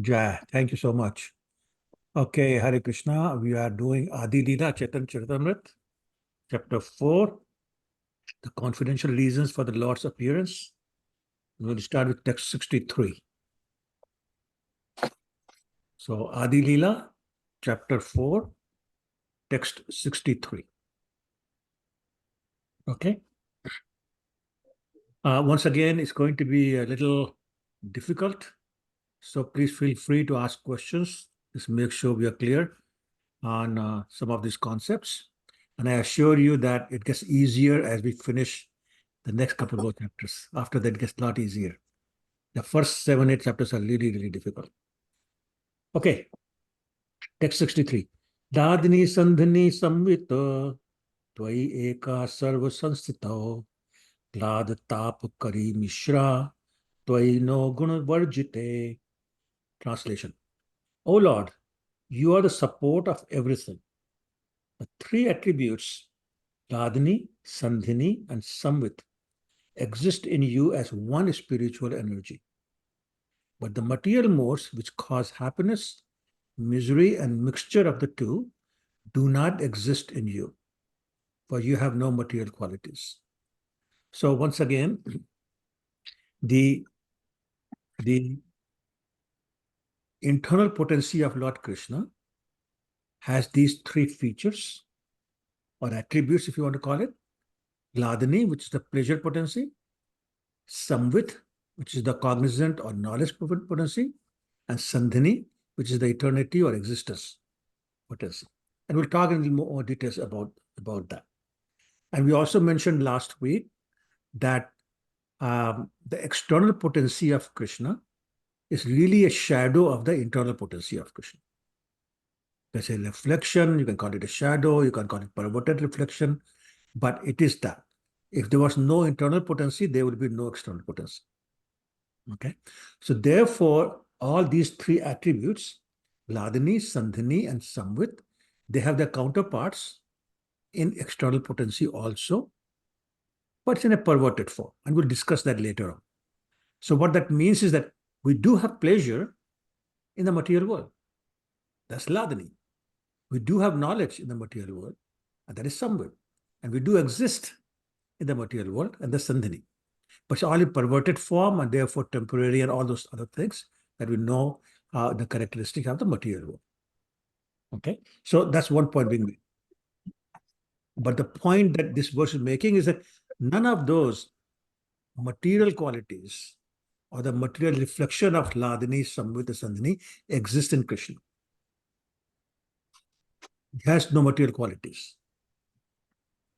Jai, thank you so much. Okay, Hare Krishna. We are doing Adi Lila Chaitanya Charitamrita, chapter 4, the confidential reasons for the Lord's appearance. We'll start with text 63. So, Adi Lila, chapter 4, text 63. Okay. Once again, it's going to be a little difficult. So, please feel free to ask questions. Just make sure we are clear on some of these concepts. And I assure you that it gets easier as we finish the next couple of chapters. After that, it gets a lot easier. The first 7, 8 chapters are really, really difficult. Okay, text 63. Dadini sandhini samvita tvai eka sarva sanstito glad tap kari mishra tvai no guna varjite. Translation. O Lord, you are the support of everything. The 3 attributes, Dadini, Sandhini, and Samvit, exist in you as one spiritual energy. But the material modes which cause happiness, misery, and mixture of the two do not exist in you, for you have no material qualities. So once again, the internal potency of Lord Krishna has these 3 features or attributes, if you want to call it. Gladani, which is the pleasure potency, Samvit, which is the cognizant or knowledge potency, and Sandhini, which is the eternity or existence potency. And we'll talk in a little more details about that. And we also mentioned last week that the external potency of Krishna is really a shadow of the internal potency of Krishna. There's a reflection, you can call it a shadow, you can call it perverted reflection, but it is that. If there was no internal potency, there would be no external potency. Okay, so therefore, all these 3 attributes, Vladini, Sandhini, and Samvit, they have their counterparts in external potency also, but it's in a perverted form, and we'll discuss that later on. So what that means is that we do have pleasure in the material world. That's Vladini. We do have knowledge in the material world, and that is Samvit. And we do exist in the material world, and that's Sandhini. But it's all in perverted form and therefore temporary and all those other things that we know the characteristic of the material world. Okay, so that's one point being made. But the point that this verse is making is that none of those material qualities or the material reflection of Hladini, Samvita, Sandhini exist in Krishna. It has no material qualities.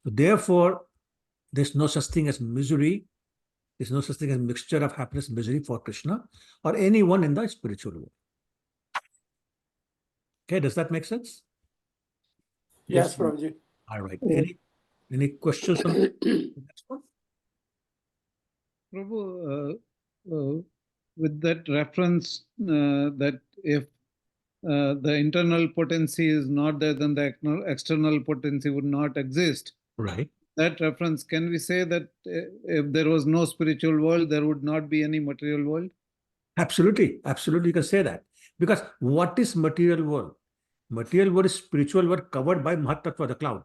So therefore, there's no such thing as misery. There's no such thing as mixture of happiness, misery for Krishna or anyone in the spiritual world. Okay, does that make sense? Yes, Prabhuji. All right. Any questions on the next one? Prabhu, with that reference that if the internal potency is not there, then the external potency would not exist. Right. That reference, can we say that if there was no spiritual world, there would not be any material world? Absolutely. Absolutely, you can say that. Because what is material world? Material world is spiritual world covered by Mahatattva, the cloud,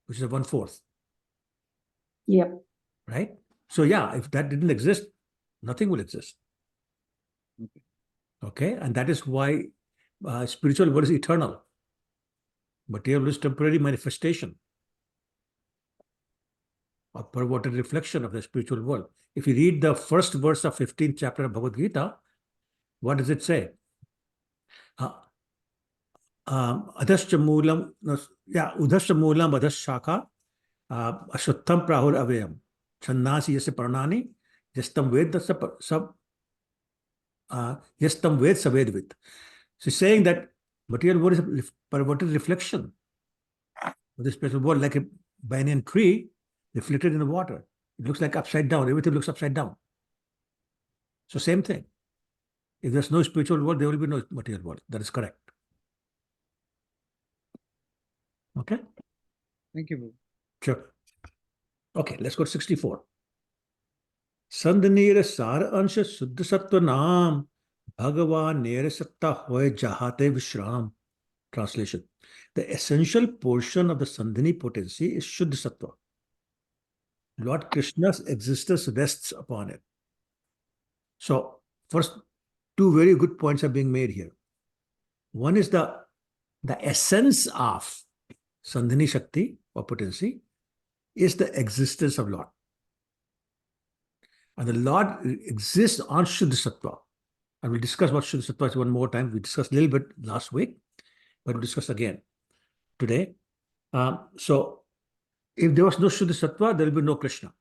which is a 1/4. Yep. Right? So yeah, if that didn't exist, nothing will exist. Okay? And that is why spiritual world is eternal. Material world is temporary manifestation or perverted reflection of the spiritual world. If you read the first verse of 15th chapter of Bhagavad Gita, what does it say? Adhascha moolam, udhascha moolam adhashaka ashuttam prahur avayam channasi yase pranani yastam ved sab yastam ved savedvit. So he's saying that material world is a perverted reflection of the spiritual world, like a banyan tree reflected in the water. It looks like upside down. Everything looks upside down. So same thing. If there's no spiritual world, there will be no material world. That is correct. Okay? Thank you. Sure. Okay, let's go to 64. Sandhanir sar ansha suddha sattva naam Bhagavan Nerasakta Hoy Jahate Vishram. Translation. The essential portion of the Sandhini potency is Shuddha Sattva. Lord Krishna's existence rests upon it. So, first, two very good points are being made here. One is the essence of Sandhini Shakti or potency is the existence of Lord. And the Lord exists on Shuddha Sattva. And we'll discuss what Shuddha Sattva is one more time. We discussed a little bit last week, but we'll discuss again today. So, if there was no Shuddha Sattva, there will be no Krishna.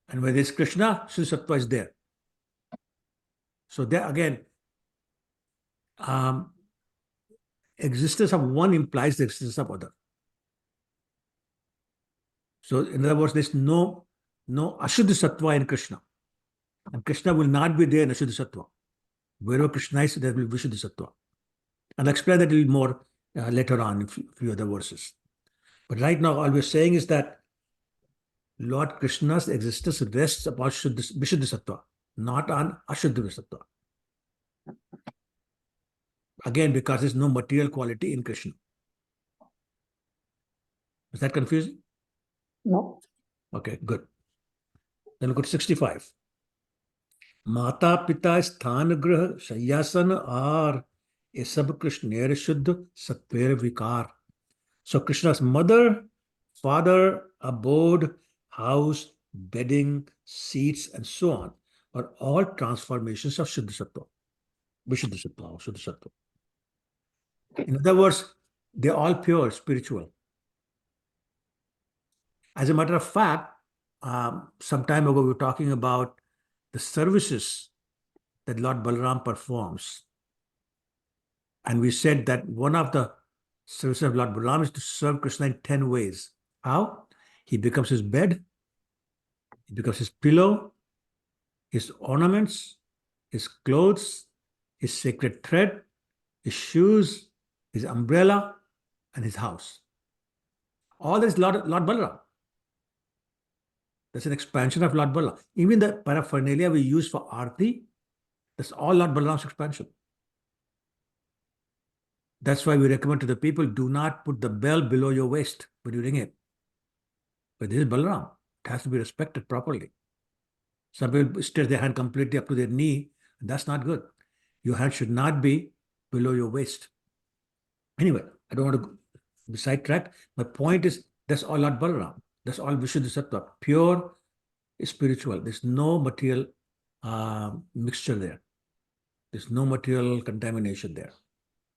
And where there is Krishna, Shuddha Sattva is there. So there again, existence of one implies the existence of other. So in other words, there's no Ashuddha Sattva in Krishna. And Krishna will not be there in Ashuddha Sattva. Wherever Krishna is, there will be Vishuddha Sattva. And I'll explain that a little more later on in a few other verses. But right now, all we're saying is that Lord Krishna's existence rests upon Vishuddha Sattva, not on Ashuddha Sattva. Again, because there's no material quality in Krishna. Is that confusing? No. Okay, good. Then look at 65. Mata Pita Sthan Grah Shayasan Ar Esab Krishnera Shuddha Satvera Vikar. So Krishna's mother, father, abode, house, bedding, seats, and so on are all transformations of Shuddha Sattva. Vishuddha Sattva or Shuddha Sattva. In other words, they're all pure, spiritual. As a matter of fact, some time ago we were talking about the services that Lord Balaram performs. And we said that one of the services of Lord Balaram is to serve Krishna in 10 ways. How? He becomes his bed, he becomes his pillow, his ornaments, his clothes, his sacred thread, his shoes, his umbrella, and his house. All this is Lord Balaram. That's an expansion of Lord Balaram. Even the paraphernalia we use for Aarti, that's all Lord Balaram's expansion. That's why we recommend to the people, do not put the bell below your waist when you ring it. But this is Balaram. It has to be respected properly. Some people stretch their hand completely up to their knee, and that's not good. Your hand should not be below your waist. Anyway, I don't want to be sidetracked. My point is, that's all Lord Balaram. That's all Vishuddha Sattva. Pure spiritual. There's no material mixture there. There's no material contamination there.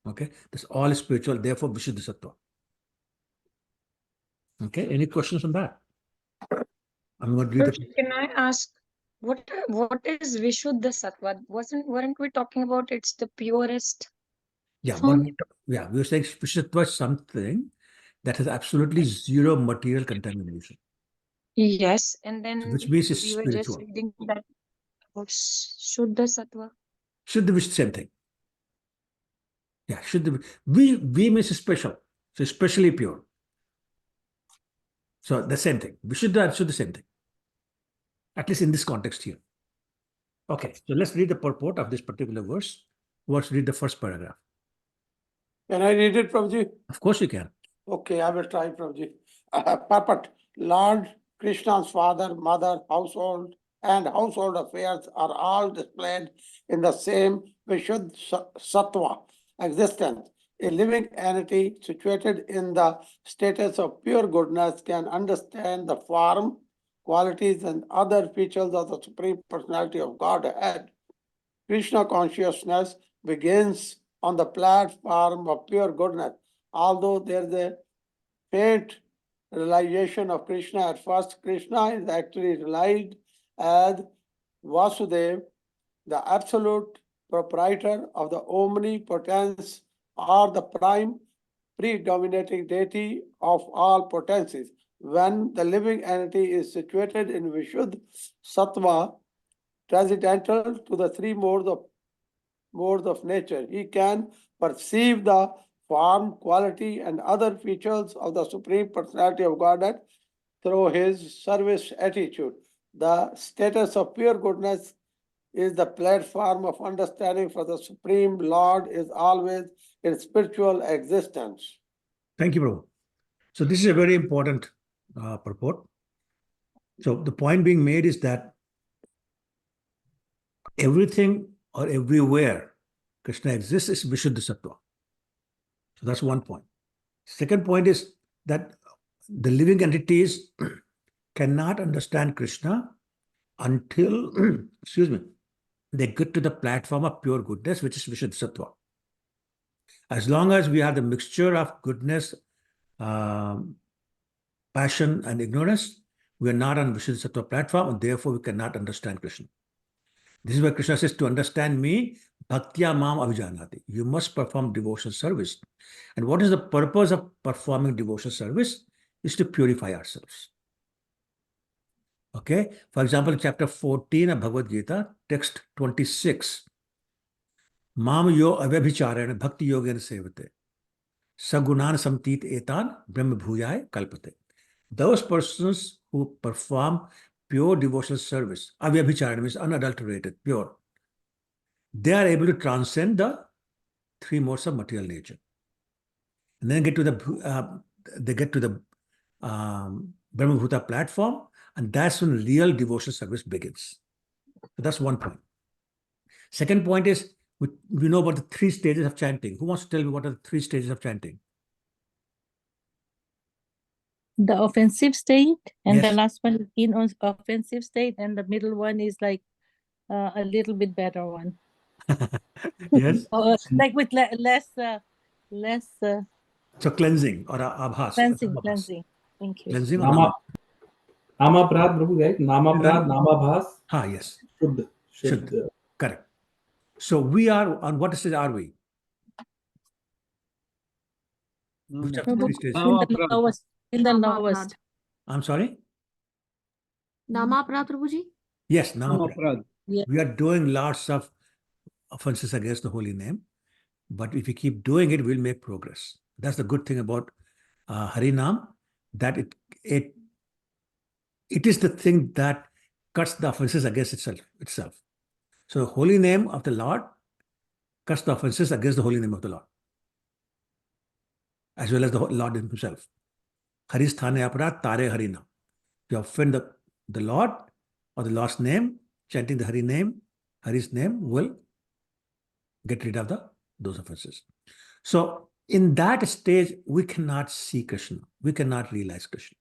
Okay? That's all spiritual. Therefore, Vishuddha Sattva. Okay? Any questions on that? I'm going to read the... Can I ask what is Vishuddha Sattva? Weren't we talking about it's the purest Yeah, form? we were saying Vishuddha Sattva is something that has absolutely zero material contamination. Yes, and then So which means it's we were just spiritual. reading that about Shuddha Sattva. Shuddha is the same thing. Yeah, Shuddha. We means special. So especially pure. So the same thing. Vishuddha and Shuddha, same thing. At least in this context here. Okay, so let's read the purport of this particular verse. Let's read the first paragraph. Can I read it, Prabhuji? Of course you can. Okay, I will try, Prabhuji. Purport. Lord Krishna's father, mother, household, and household affairs are all displayed in the same Vishuddha Sattva existence. A living entity situated in the status of pure goodness can understand the form, qualities, and other features of the Supreme Personality of Godhead. Krishna consciousness begins on the platform of pure goodness. Although there is a faint realization of Krishna at first, Krishna is actually realized as Vasudev, the absolute proprietor of the omnipotence, or the prime predominating deity of all potencies. When the living entity is situated in Vishuddha Sattva, transcendental to the three modes of nature, he can perceive the form, quality, and other features of the Supreme Personality of Godhead through his service attitude. The status of pure goodness is the platform of understanding for the Supreme Lord is always in spiritual existence. Thank you, Prabhu. So this is a very important purport. So the point being made is that everything or everywhere Krishna exists is Vishuddha Sattva. So that's one point. Second point is that the living entities cannot understand Krishna until, excuse me, they get to the platform of pure goodness, which is Vishuddha Sattva. As long as we have the mixture of goodness, passion, and ignorance, we are not on Vishuddha Sattva platform, and therefore we cannot understand Krishna. This is why Krishna says, to understand me, bhaktya mam avijanati. You must perform devotional service. And what is the purpose of performing devotional service? Is to purify ourselves. Okay? For example, chapter 14 of Bhagavad Gita, text 26. Mam yo avyabhicharena bhakti yogena sevate. Sagunan samtit etan brahma bhuyai kalpate. Those persons who perform pure devotional service, avyabhicharena means unadulterated, pure, they are able to transcend the three modes of material nature. And then they get to the Brahma Bhuta platform, and that's when real devotional service begins. So that's one point. Second point is, we know about the three stages of chanting. Who wants to tell me what are the three stages of chanting? The offensive state, and Yes. the last one is in offensive state, and the middle one is like a little bit better one. Yes. Like with less So cleansing or abhas. cleansing. Thank you. Cleansing or Nama, Namaprad, Prabhu, right? Namaprad, Namabhas, yes. Shuddh. Shuddh. Correct. So we are on what stage are we? Which of the three stages? In the lowest. In the lowest. I'm sorry? Namaprad, Prabhuji? Yes, Namaprad. Namaprad. Yeah. We are doing lots of offenses against the holy name, but if we keep doing it, we'll make progress. That's the good thing about Harinam, that it is the thing that cuts the offenses against itself. So the holy name of the Lord cuts the offenses against the holy name of the Lord, as well as the Lord himself. Haris thane aparad tare Harinam. If you offend the Lord or the Lord's name, chanting the Hari name, Hari's name will get rid of those offenses. So in that stage, we cannot see Krishna. We cannot realize Krishna.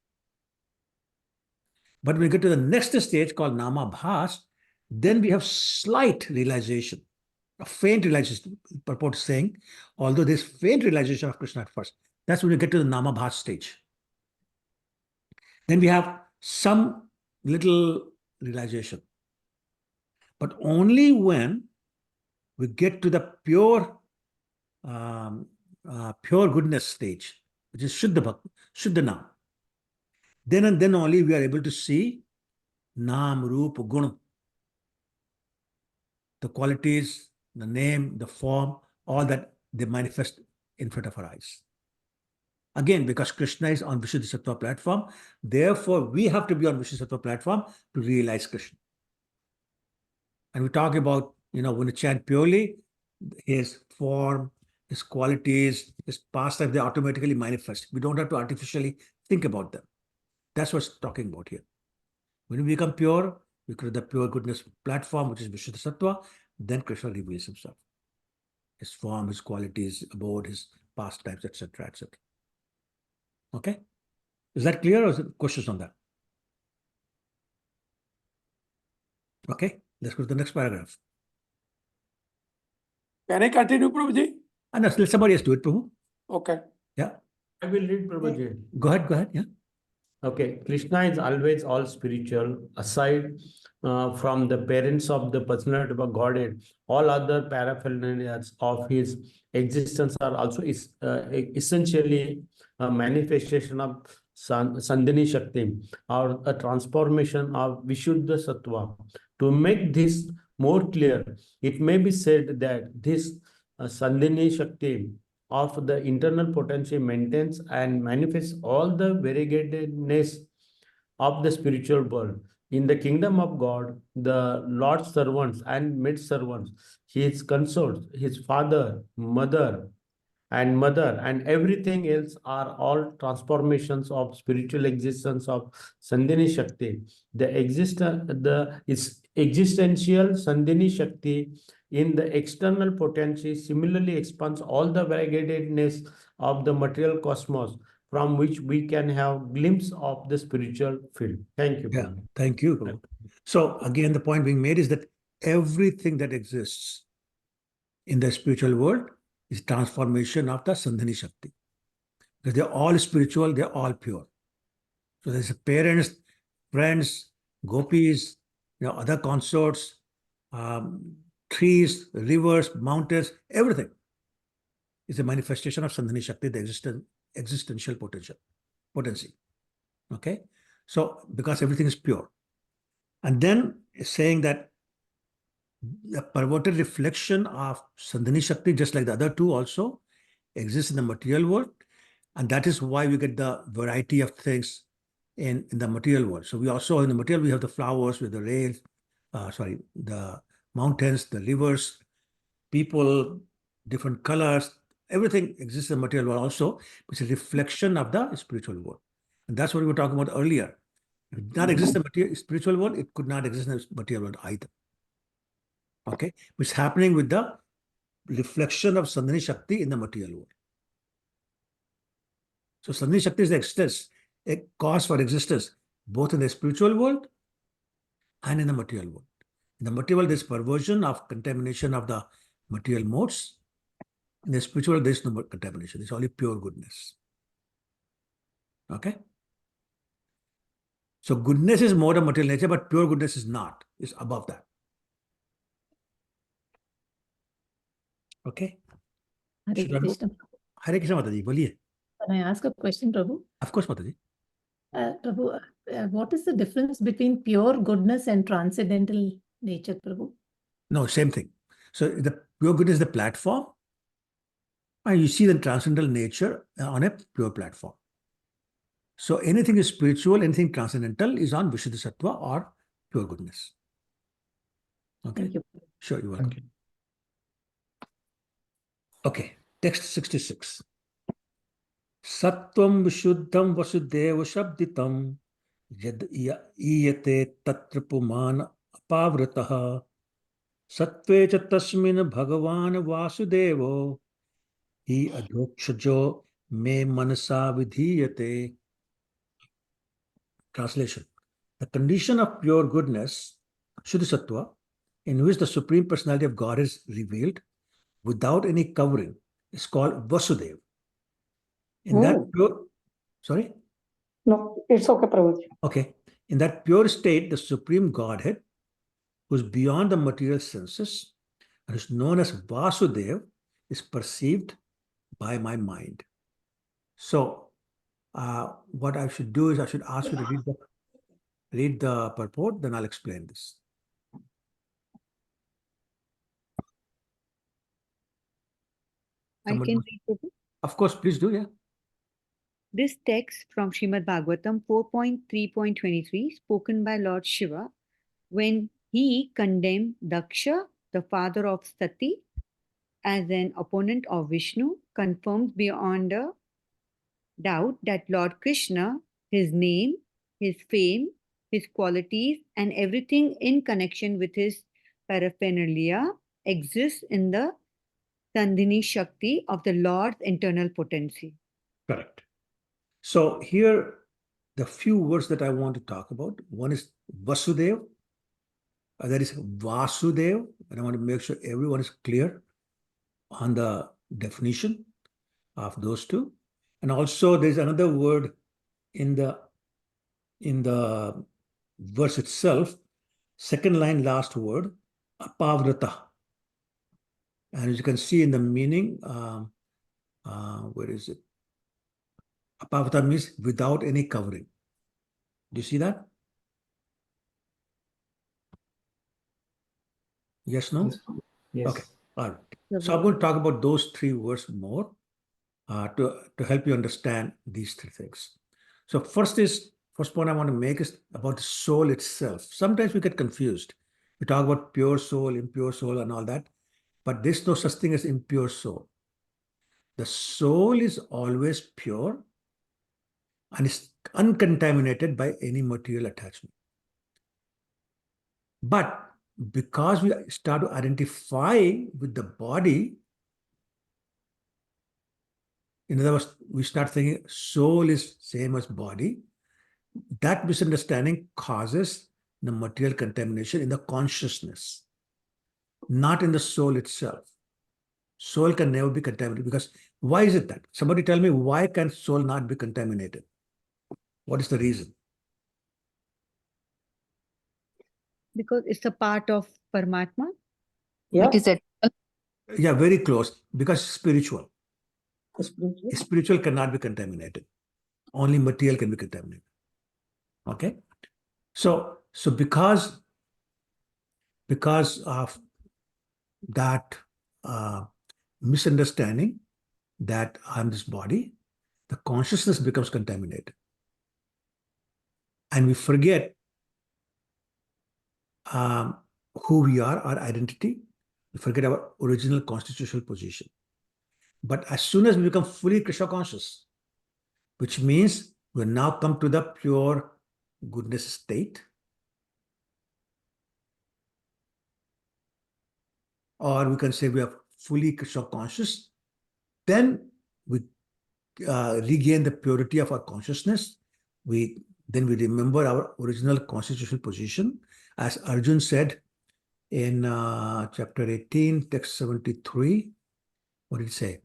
But when we get to the next stage called Namabhas, then we have slight realization, a faint realization, purport saying, although there's faint realization of Krishna at first. That's when we get to the Namabhas stage. Then we have some little realization. But only when we get to the pure goodness stage, which is Shuddha Nam. Then and then only we are able to see Nam, Roop, Gun, the qualities, the name, the form, all that they manifest in front of our eyes. Again, because Krishna is on Vishuddha Sattva platform, therefore we have to be on Vishuddha Sattva platform to realize Krishna. And we talk about, when you chant purely, his form, his qualities, his pastimes, they automatically manifest. We don't have to artificially think about them. That's what's talking about here. When we become pure, we create the pure goodness platform, which is Vishuddha Sattva, then Krishna reveals himself. His form, his qualities, abode, his pastimes, etc., etc. Okay? Is that clear, or is there questions on that? Okay, let's go to the next paragraph. Can I continue, Prabhuji? And let somebody else do it, Prabhu. Okay. Yeah. I will read Prabhuji. Go ahead. Yeah. Okay, Krishna is always all spiritual, aside from the parents of the personality of Godhead. All other paraphernalias of his existence are also essentially a manifestation of Sandhini Shakti, or a transformation of Vishuddha Sattva. To make this more clear, it may be said that this Sandhini Shakti of the internal potency maintains and manifests all the variegatedness of the spiritual world. In the kingdom of God, the Lord's servants and maid servants, his consorts, his father, mother, and everything else are all transformations of spiritual existence of Sandhini Shakti. The is existential Sandhini Shakti in the external potency similarly expands all the variegatedness of the material cosmos, from which we can have glimpse of the spiritual field. Thank you. Yeah, Prabhu. thank you, Prabhu. So again, the point being made is that everything that exists in the spiritual world is transformation of the Sandhini Shakti. Because they're all spiritual, they're all pure. So there's parents, friends, gopis, other consorts, trees, rivers, mountains, everything is a manifestation of Sandhini Shakti, the existential potency. Okay? So because everything is pure. And then saying that the perverted reflection of Sandhini Shakti, just like the other two also, exists in the material world. And that is why we get the variety of things in the material world. So we also, in the material, we have the flowers, with the rails, the mountains, the rivers, people, different colors, everything exists in the material world also, which is a reflection of the spiritual world. And that's what we were talking about earlier. If it did not exist in the spiritual world, it could not exist in the material world either. Okay? Which is happening with the reflection of Sandhini Shakti in the material world. So Sandhini Shakti is the existence, a cause for existence, both in the spiritual world and in the material world. In the material world, there's perversion of contamination of the material modes. In the spiritual world, there's no contamination. It's only pure goodness. Okay? So goodness is more of material nature, but pure goodness is not. It's above that. Okay? Hare Should I go? Krishna. Hare Krishna Mataji, boliye. Can I ask a question, Prabhu? Of course, Mataji. Prabhu, what is the difference between pure goodness and transcendental nature, Prabhu? No, same thing. So the pure goodness is the platform, and you see the transcendental nature on a pure platform. So anything is spiritual, anything transcendental is on Vishuddha Sattva or pure goodness. Okay. Thank you. Sure, you're welcome. Thank you. Okay, text 66. Sattvam vishuddham vasudeva shabditam yad iyate tatra puman apavrataha sattve cha tasmin bhagavan vasudevo hi adhokshajo me manasa vidhiyate. Translation. The condition of pure goodness, Shuddha Sattva, in which the Supreme Personality of God is revealed without any covering, is called Vasudev. In that pure, sorry? No, it's okay, Prabhuji. Okay. In that pure state, the Supreme Godhead, who is beyond the material senses and is known as Vasudev, is perceived by my mind. So, what I should do is I should ask you to read the purport, then I'll explain this. I can read, Prabhu. Of course, please do, yeah. This text from Srimad Bhagavatam 4.3.23, spoken by Lord Shiva, when he condemned Daksha, the father of Sati, as an opponent of Vishnu, confirms beyond a doubt that Lord Krishna, his name, his fame, his qualities, and everything in connection with his paraphernalia exists in the Sandhini Shakti of the Lord's internal potency. Correct. So here, the few words that I want to talk about, one is Vasudev, that is Vasudev, and I want to make sure everyone is clear on the definition of those two. And also there's another word in the verse itself, second line, last word, apavrata. And as you can see in the meaning, where is it? Apavrata means without any covering. Do you see that? Yes, no? Yes. Okay, all right. So I'm going to talk about those three words more to help you understand these three things. So first first point I want to make is about the soul itself. Sometimes we get confused. We talk about pure soul, impure soul, and all that, but there's no such thing as impure soul. The soul is always pure and is uncontaminated by any material attachment. But because we start to identify with the body, in other words, we start thinking soul is same as body, that misunderstanding causes the material contamination in the consciousness, not in the soul itself. Soul can never be contaminated because why is it that? Somebody tell me, why can soul not be contaminated? What is the reason? Because it's a part of Paramatma. Yeah. It is a Yeah, very close, because spiritual. Spiritual. Spiritual cannot be contaminated. Only material can be contaminated. Okay? So because of that misunderstanding that I'm this body, the consciousness becomes contaminated. And we forget who we are, our identity. We forget our original constitutional position. But as soon as we become fully Krishna conscious, which means we now come to the pure goodness state, or we can say we are fully Krishna conscious, then we regain the purity of our consciousness. Then we remember our original constitutional position. As Arjun said in chapter 18, text 73, what did it say?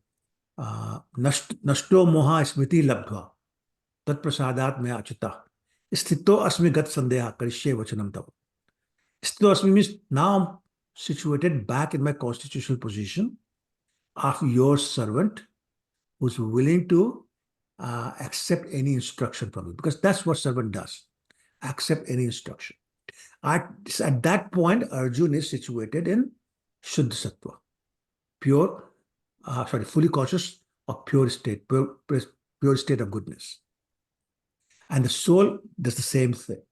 Nashto moha smriti labdhva tat prasadat me achita sthito asmi gat sandeha karishye vachanam tav. Sthito asmi means now I'm situated back in my constitutional position of your servant who's willing to accept any instruction from you, because that's what servant does, accept any instruction. At that point, Arjun is situated in Shuddha Sattva, pure, fully conscious of pure state, pure state of goodness. And the soul does the same thing.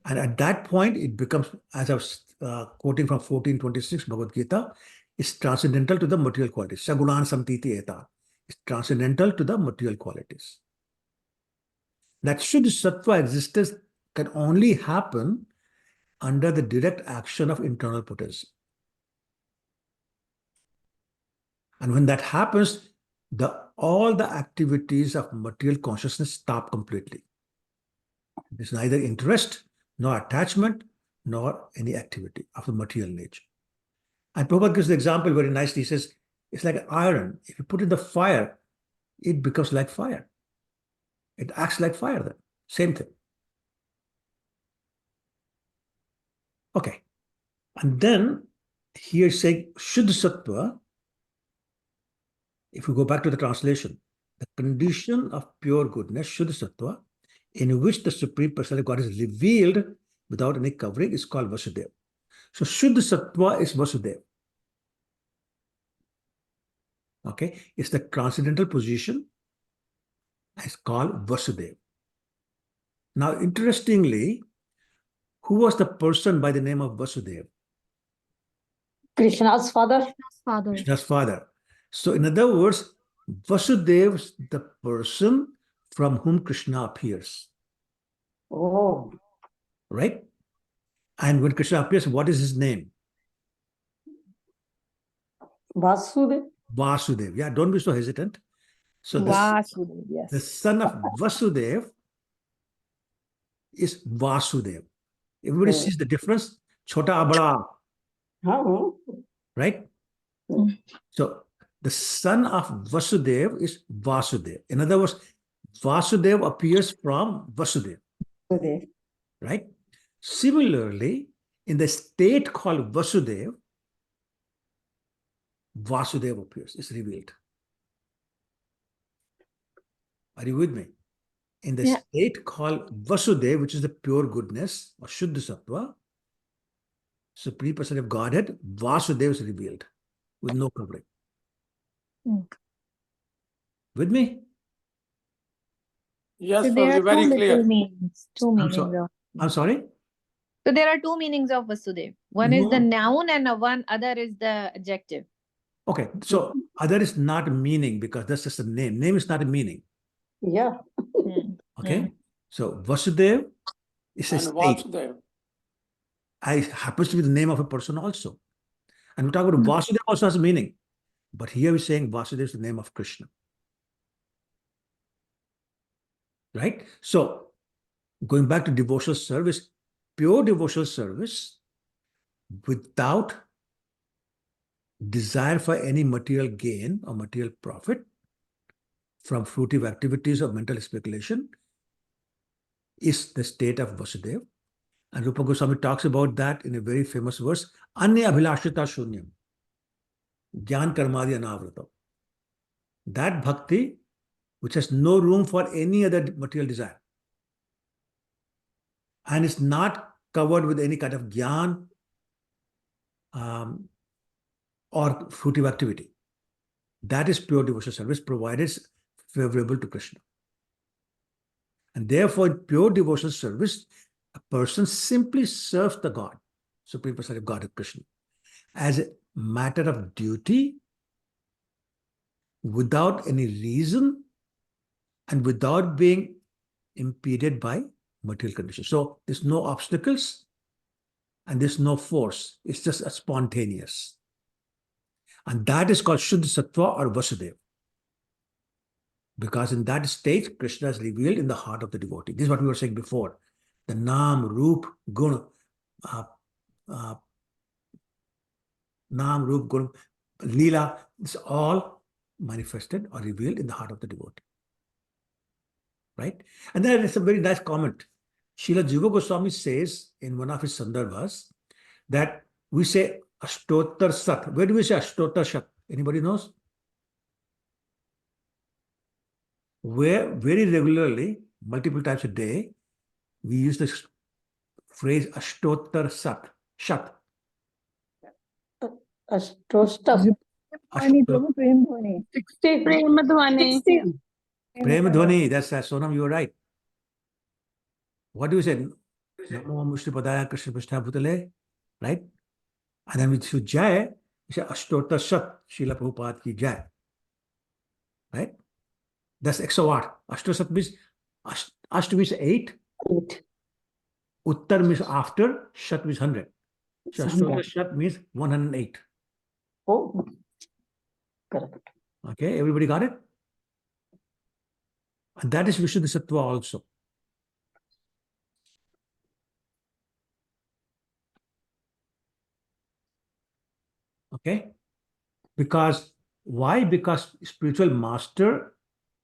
And at that point, it becomes, as I was quoting from 1426 Bhagavad Gita, it's transcendental to the material qualities. Sagunan samtiti eta. It's transcendental to the material qualities. That Shuddha Sattva existence can only happen under the direct action of internal potency. And when that happens, all the activities of material consciousness stop completely. There's neither interest, nor attachment, nor any activity of the material nature. And Prabhupada gives the example very nicely. He says, it's like iron. If you put it in the fire, it becomes like fire. It acts like fire then. Same thing. Okay. And then here saying Shuddha Sattva, if we go back to the translation, the condition of pure goodness, Shuddha Sattva, in which the Supreme Personality of God is revealed without any covering, is called Vasudeva. So Shuddha Sattva is Vasudeva. Okay, it's the transcendental position. It's called Vasudeva. Now, interestingly, who was the person by the name of Vasudeva? Krishna's father. Krishna's father. So, in other words, Vasudeva is the person from whom Krishna appears. Oh, Right? And when Krishna appears, what is his name? Vasudev. Vasudeva. Yeah, don't be so hesitant. So Vasudev, the son of Vasudeva is Vasudeva. Everybody Oh. sees the difference? Chota abada, Oh. right? Mm. So the son of Vasudeva is Vasudeva. In other words, Vasudeva appears from Vasudeva, Vasudev. right? Similarly, in the state called Vasudeva, Vasudeva appears, is revealed. Are you with me? In the state called Vasudeva, which is the pure goodness, or Shuddha Sattva, Supreme Person of Godhead, Vasudeva is revealed with no covering. Mm. With me? Yes, So there are Prabhuji, very two clear. little meanings. Two I'm meanings sorry. of. I'm sorry? So there are two meanings of Vasudev. One is the No. noun and one other is the adjective. Okay, so other is not meaning because that's just a name. Name is not a meaning. Yeah. Hmm. Okay, so Vasudev is a And state. Vasudev. It happens to be the name of a person also. And we talk about Vasudev also has a meaning. But here we're saying Vasudev is the name of Krishna. Right? So going back to devotional service, pure devotional service without desire for any material gain or material profit from fruitive activities or mental speculation is the state of Vasudev. And Rupa Goswami talks about that in a very famous verse, Anya Abhilashita Shunyam, Gyan Karmadi Anavrata. That bhakti which has no room for any other material desire and is not covered with any kind of gyan or fruitive activity. That is pure devotional service provided favorable to Krishna. And therefore, in pure devotional service, a person simply serves the God, Supreme Personality of God, Krishna, as a matter of duty, without any reason, and without being impeded by material conditions. So there's no obstacles and there's no force. It's just a spontaneous. And that is called Shuddha Sattva or Vasudeva. Because in that state, Krishna is revealed in the heart of the devotee. This is what we were saying before. The Nam, Roop, Gun, Nam, Roop, Gun, Lila, it's all manifested or revealed in the heart of the devotee. Right? And there is a very nice comment. Srila Jiva Goswami says in one of his sandarbhas that we say Ashtotar Sat. Where do we say Ashtotar Sat? Anybody knows? Where very regularly, multiple times a day, we use this phrase Ashtotar Sat. Shat. Ashtostam. Ashtotar. 60. Premadhvani. 60. Prema Dhvani. That's Sonam, you were right. What do you say? Namo Vishnu Padaya Krishna Prishna Bhutale. Right? And then we do Jai, we say Ashtotar Sat. Srila Prabhupada ki Jai. Right? That's exawat. Ashtotar means Asht means 8. 8. Uttar means after. Shat means 100. So Ashtotar Shat means 108. Oh, correct. Okay, everybody got it? And that is Vishuddha Sattva also. Okay? Because, why? Because spiritual master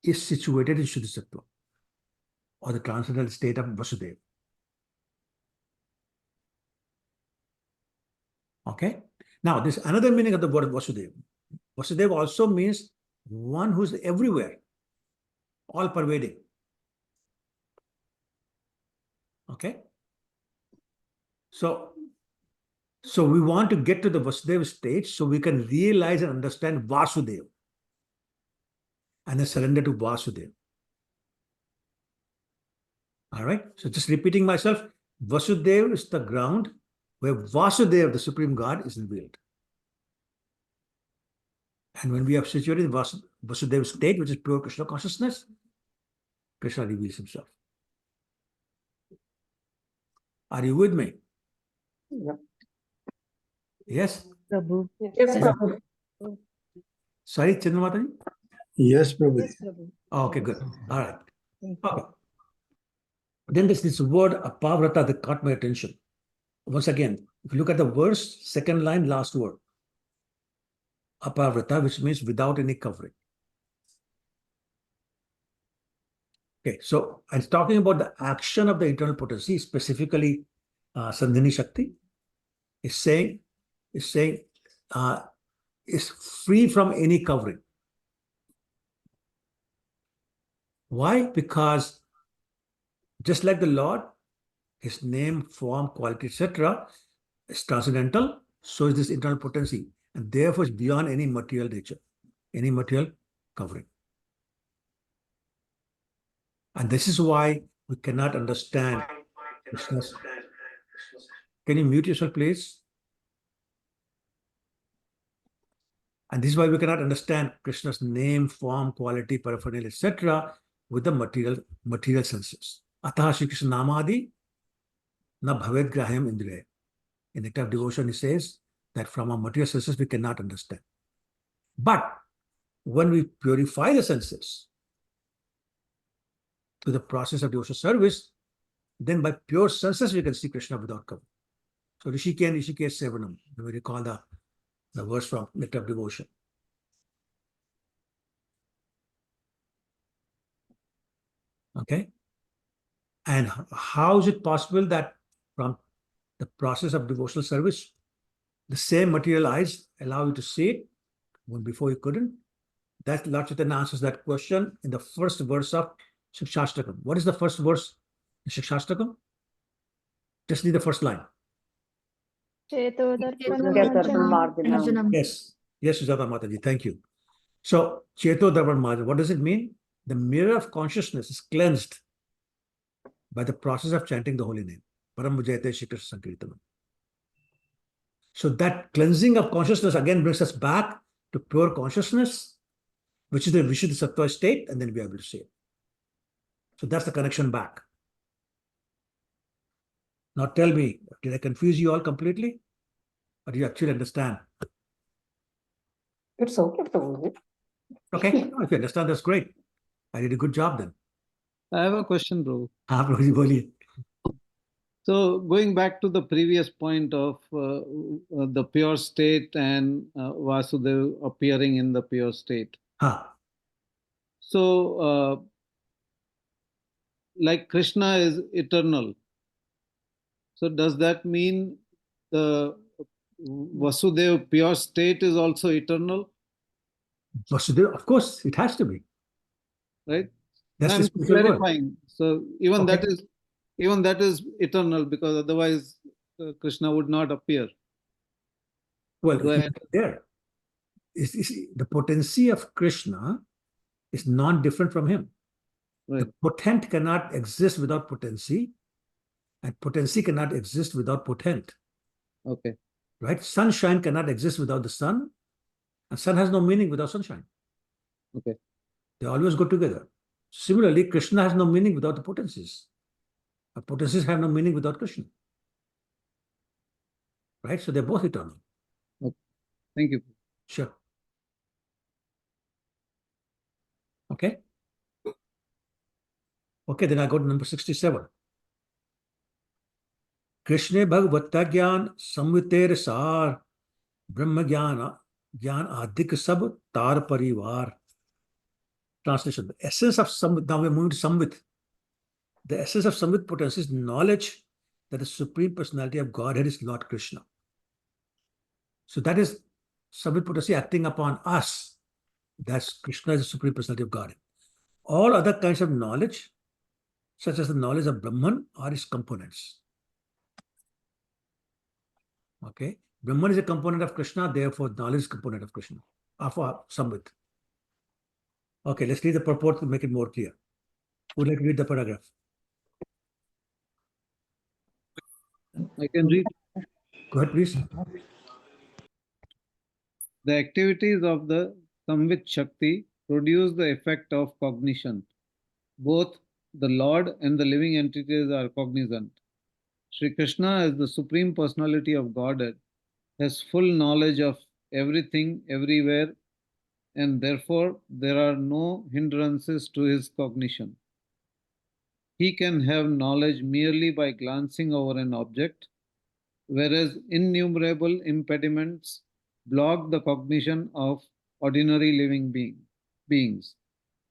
is situated in Shuddha Sattva or the transcendental state of Vasudeva. Okay? Now, there's another meaning of the word Vasudeva. Vasudeva also means one who's everywhere, all pervading. Okay? So we want to get to the Vasudeva stage so we can realize and understand Vasudeva and then surrender to Vasudeva. All right? So just repeating myself, Vasudeva is the ground where Vasudeva, the Supreme God, is revealed. And when we are situated in Vasudeva state, which is pure Krishna consciousness, Krishna reveals himself. Are you with me? Yep. Yes? Prabhu. Yes, Prabhu. Sorry, Chandramataji? Yes, Prabhu. Yes, Prabhu. Okay, good. All right. Thank you. Okay. Then there's this word apavrata that caught my attention. Once again, if you look at the verse, second line, last word. Apavrata, which means without any covering. Okay, so I'm talking about the action of the internal potency, specifically Sandhini Shakti, is saying is free from any covering. Why? Because just like the Lord, his name, form, quality, etc., is transcendental, so is this internal potency, and therefore is beyond any material nature, any material covering. And this is why we cannot understand Krishna's. Can you mute yourself, please? And this is why we cannot understand Krishna's name, form, quality, paraphernalia, etc. with the material senses. Ataha Shri Krishna Namadi na bhavet graham indriya. In Nectar of Devotion, he says that from our material senses we cannot understand. But when we purify the senses through the process of devotional service, then by pure senses we can see Krishna without cover. So Rishikesh Sevanam, you may recall the verse from Nectar of Devotion. Okay. And how is it possible that from the process of devotional service, the same material eyes allow you to see it when before you couldn't? That Lord Chaitanya answers that question in the first verse of Shikshashtakam. What is the first verse in Shikshashtakam? Just read the first line. Arjunam. Yes, Sujata Mataji, thank you. So, Cheto Darpan Marjan, what does it mean? The mirror of consciousness is cleansed by the process of chanting the holy name. Param Vijayate Shri Krishna Sankirtanam. So that cleansing of consciousness again brings us back to pure consciousness, which is the Vishuddha Sattva state, and then we are able to see it. So that's the connection back. Now tell me, did I confuse you all completely? Or do you actually understand? It's okay. Okay, if you understand, that's great. I did a good job then. I have a question, bro. Prabhuji, boliye. So going back to the previous point of the pure state and Vasudev appearing in the pure state. Ha. So like Krishna is eternal. So does that mean the Vasudev pure state is also eternal? Vasudeva, of course, it has to be. Right? That's the I'm spiritual world. clarifying. So even Okay. that is eternal, because otherwise Krishna would not appear. Well, Go ahead. there. The potency of Krishna is non-different from him. Right. The potent cannot exist without potency, and potency cannot exist without potent. Okay. Right? Sunshine cannot exist without the sun, and sun has no meaning without sunshine. Okay. They always go together. Similarly, Krishna has no meaning without the potencies. The potencies have no meaning without Krishna. Right? So they're both eternal. Okay. Thank you. Sure. Okay. Okay, then I go to number 67. Krishna Bhagavata Gyan Samviter Sar Brahma Jnana Gyan Adik Sab Tar Parivar. Translation. The essence of Samvit, now we're moving to Samvit. The essence of Samvit potency is knowledge that the Supreme Personality of Godhead is Lord Krishna. So that is Samvit potency acting upon us. That's Krishna is the Supreme Personality of Godhead. All other kinds of knowledge, such as the knowledge of Brahman, are its components. Okay? Brahman is a component of Krishna, therefore knowledge is a component of Krishna, of Samvit. Okay, let's read the purport to make it more clear. Who would like to read the paragraph? I can read. Go ahead, please. The activities of the Samvit Shakti produce the effect of cognition. Both the Lord and the living entities are cognizant. Sri Krishna, as the Supreme Personality of Godhead, has full knowledge of everything, everywhere, and therefore there are no hindrances to his cognition. He can have knowledge merely by glancing over an object, whereas innumerable impediments block the cognition of ordinary living beings.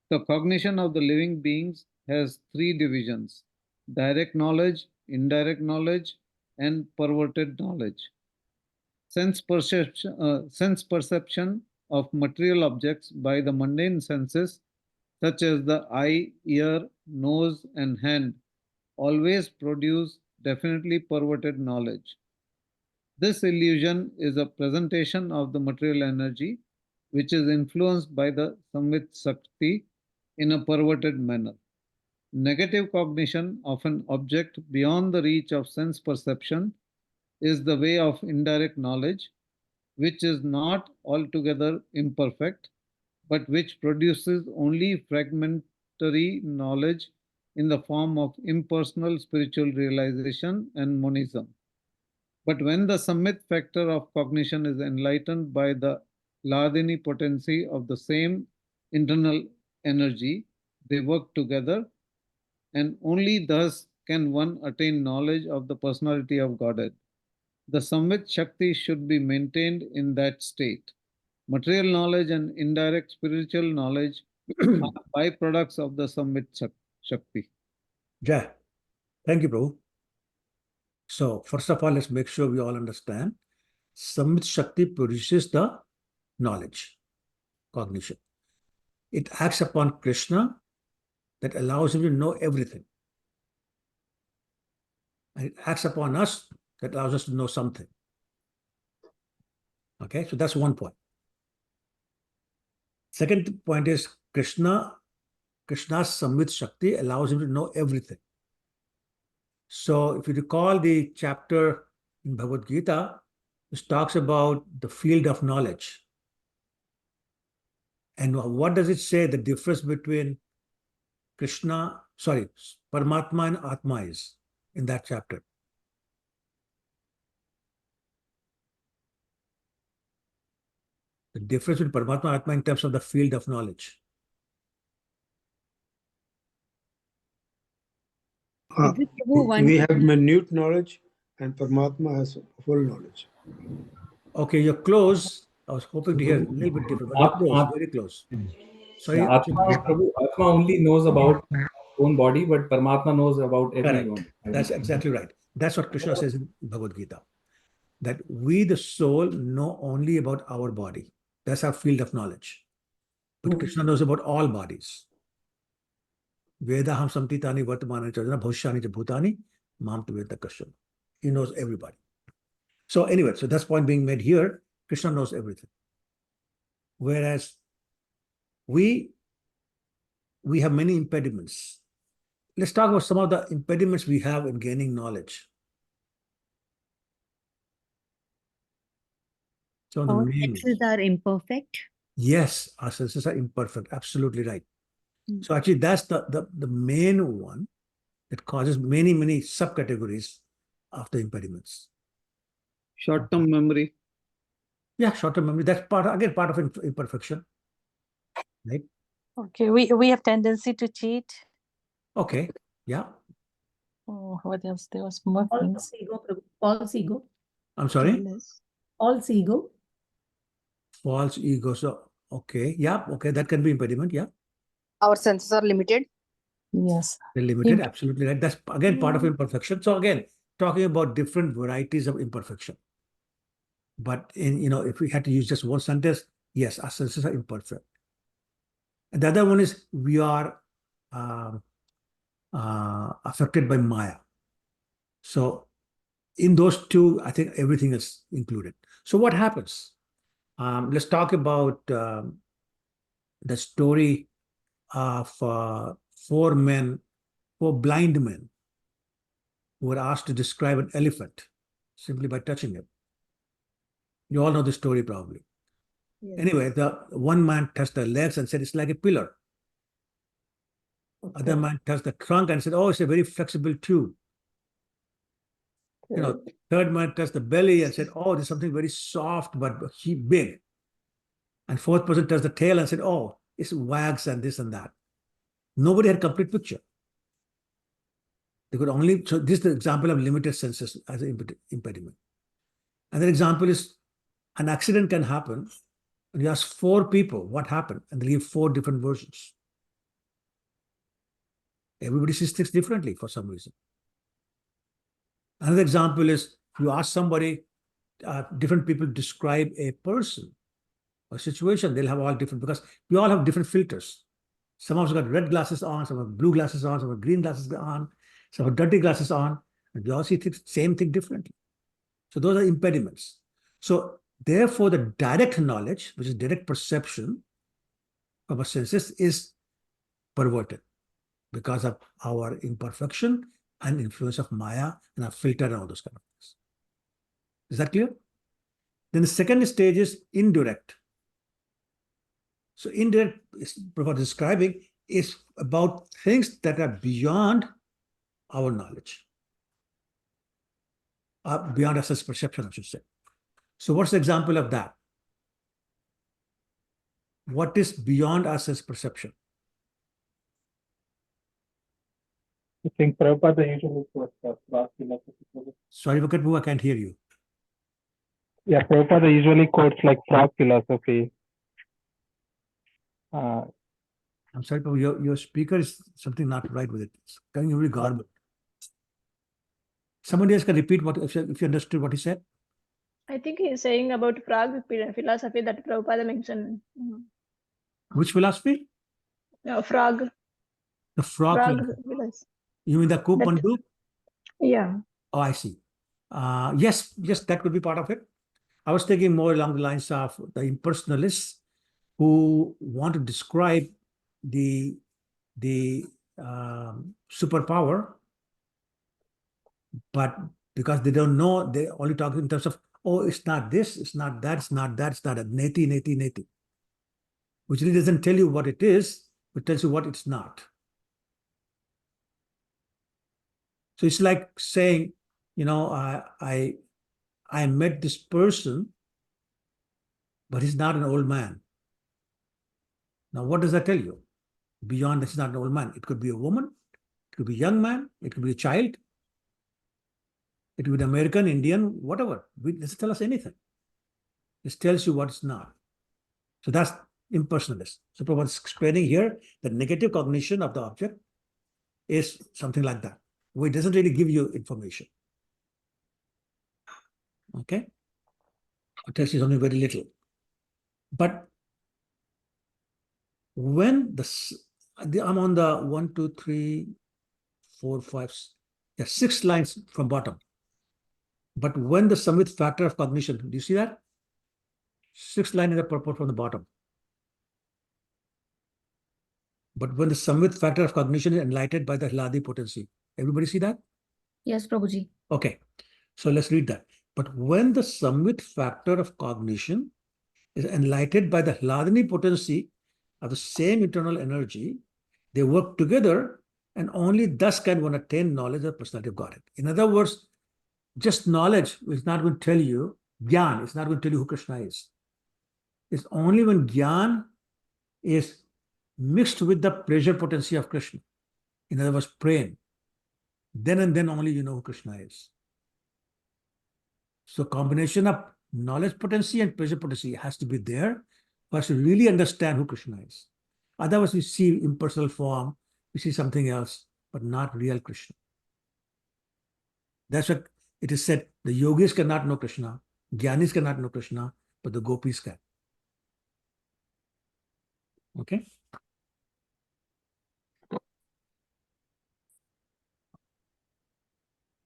The cognition of the living beings has three divisions: direct knowledge, indirect knowledge, and perverted knowledge. Sense perception of material objects by the mundane senses, such as the eye, ear, nose, and hand, always produce definitely perverted knowledge. This illusion is a presentation of the material energy, which is influenced by the Samvit Shakti in a perverted manner. Negative cognition of an object beyond the reach of sense perception is the way of indirect knowledge, which is not altogether imperfect, but which produces only fragmentary knowledge in the form of impersonal spiritual realization and monism. But when the summit factor of cognition is enlightened by the Ladini potency of the same internal energy, they work together, and only thus can one attain knowledge of the personality of Godhead. The Samvit Shakti should be maintained in that state. Material knowledge and indirect spiritual knowledge are byproducts of the Samvit Shakti. Jai. Thank you, Prabhu. So, first of all, let's make sure we all understand. Samvit Shakti produces the knowledge, cognition. It acts upon Krishna that allows him to know everything. And it acts upon us that allows us to know something. Okay, so that's one point. Second point is Krishna's Samvit Shakti allows him to know everything. So if you recall the chapter in Bhagavad Gita, which talks about the field of knowledge. And what does it say the difference between Paramatma and Atma is in that chapter? The difference between Paramatma and Atma in terms of the field of knowledge. We have minute knowledge and Paramatma has full knowledge. Okay, you're close. I was hoping to hear a little bit different, but you're close, very close. Sorry, Atma only knows about own body, but Paramatma knows about everyone. That's exactly right. That's what Krishna says in Bhagavad Gita. That we, the soul, know only about our body. That's our field of knowledge. But Krishna knows about all bodies. Vedaham samtitani vartamani chadana bhushyani bhutani mam tu veda kashyam. He knows everybody. So anyway, so that's point being made here. Krishna knows everything. Whereas we have many impediments. Let's talk about some of the impediments we have in gaining knowledge. So Our senses are imperfect. Yes, our senses are imperfect. Absolutely right. So actually, that's the main one that causes many subcategories of the impediments. Short-term memory. Yeah, short-term memory. That's part of imperfection, right? Okay, we have tendency to cheat. Okay, yeah. Oh, what else? There was more things. False ego. I'm sorry? False ego. False ego. So, okay, yeah, okay, that can be impediment, yeah. Our senses are limited. Yes. They're limited, absolutely right. That's again part of imperfection. So again, talking about different varieties of imperfection. But if we had to use just one sentence, yes, our senses are imperfect. And the other one is we are affected by Maya. So in those two, I think everything is included. So what happens? Let's talk about the story of four blind men who were asked to describe an elephant simply by touching it. You all know the story probably. Yes. Anyway, the one man touched the legs and said it's like a pillar. Okay. Other man touched the trunk and said, oh, it's a very flexible tube. Third man touched the belly and said, oh, there's something very soft but big. And fourth person touched the tail and said, oh, it's wags and this and that. Nobody had a complete picture. They could only, so this is the example of limited senses as an impediment. Another example is an accident can happen and you ask four people what happened and they give four different versions. Everybody sees things differently for some reason. Another example is you ask somebody, different people describe a person or situation, they'll have all different, because we all have different filters. Some of us got red glasses on, some have blue glasses on, some have green glasses on, some have dirty glasses on, and we all see the same thing differently. So those are impediments. So therefore, the direct knowledge, which is direct perception of our senses, is perverted. because of our imperfection and influence of Maya and our filter and all those kind of things. Is that clear? Then the second stage is indirect. So indirect is what describing is about things that are beyond our knowledge, beyond our sense perception, I should say. So what's the example of that? What is beyond our sense perception? I think Prabhupada usually quotes frog philosophy. Sorry, Vakatbu, I can't hear you. Yeah, Prabhupada usually quotes like frog philosophy. I'm sorry, but your speaker is something not right with it. It's coming really garbled. Somebody else can repeat what if you understood what he said. I think he's saying about frog philosophy that Prabhupada mentioned. Which philosophy? Frog. The frog philosophy. You mean the Kupandu? Yeah. Oh, I see. Yes, that could be part of it. I was thinking more along the lines of the impersonalists who want to describe the superpower, but because they don't know, they only talk in terms of, oh, it's not this, it's not that, it's not that, it's not a neti, which really doesn't tell you what it is, but tells you what it's not. So it's like saying, you know, I met this person, but he's not an old man. Now, what does that tell you? Beyond that, he's not an old man. It could be a woman, it could be a young man, it could be a child, it could be an American, Indian, whatever. It doesn't tell us anything. It tells you what it's not. So that's impersonalist. So Prabhupada is explaining here that negative cognition of the object is something like that, where it doesn't really give you information. Okay? It tells you something very little. But when I'm on the 1, 2, 3, 4, 5, 6 lines from bottom. But when the samvit factor of cognition, do you see that? 6th line in the purport from the bottom. But when the samvit factor of cognition is enlightened by the Hladi potency. Everybody see that? Yes, Prabhuji. Okay. So let's read that. But when the samvit factor of cognition is enlightened by the Hladini potency of the same internal energy, they work together and only thus can one attain knowledge of personality of Godhead. In other words, just knowledge is not going to tell you, Gyan is not going to tell you who Krishna is. It's only when Gyan is mixed with the pleasure potency of Krishna, in other words, prem, then and then only you know who Krishna is. So combination of knowledge potency and pleasure potency has to be there for us to really understand who Krishna is. Otherwise, we see impersonal form, we see something else, but not real Krishna. That's what it is said, the yogis cannot know Krishna, Gyanis cannot know Krishna, but the gopis can. Okay?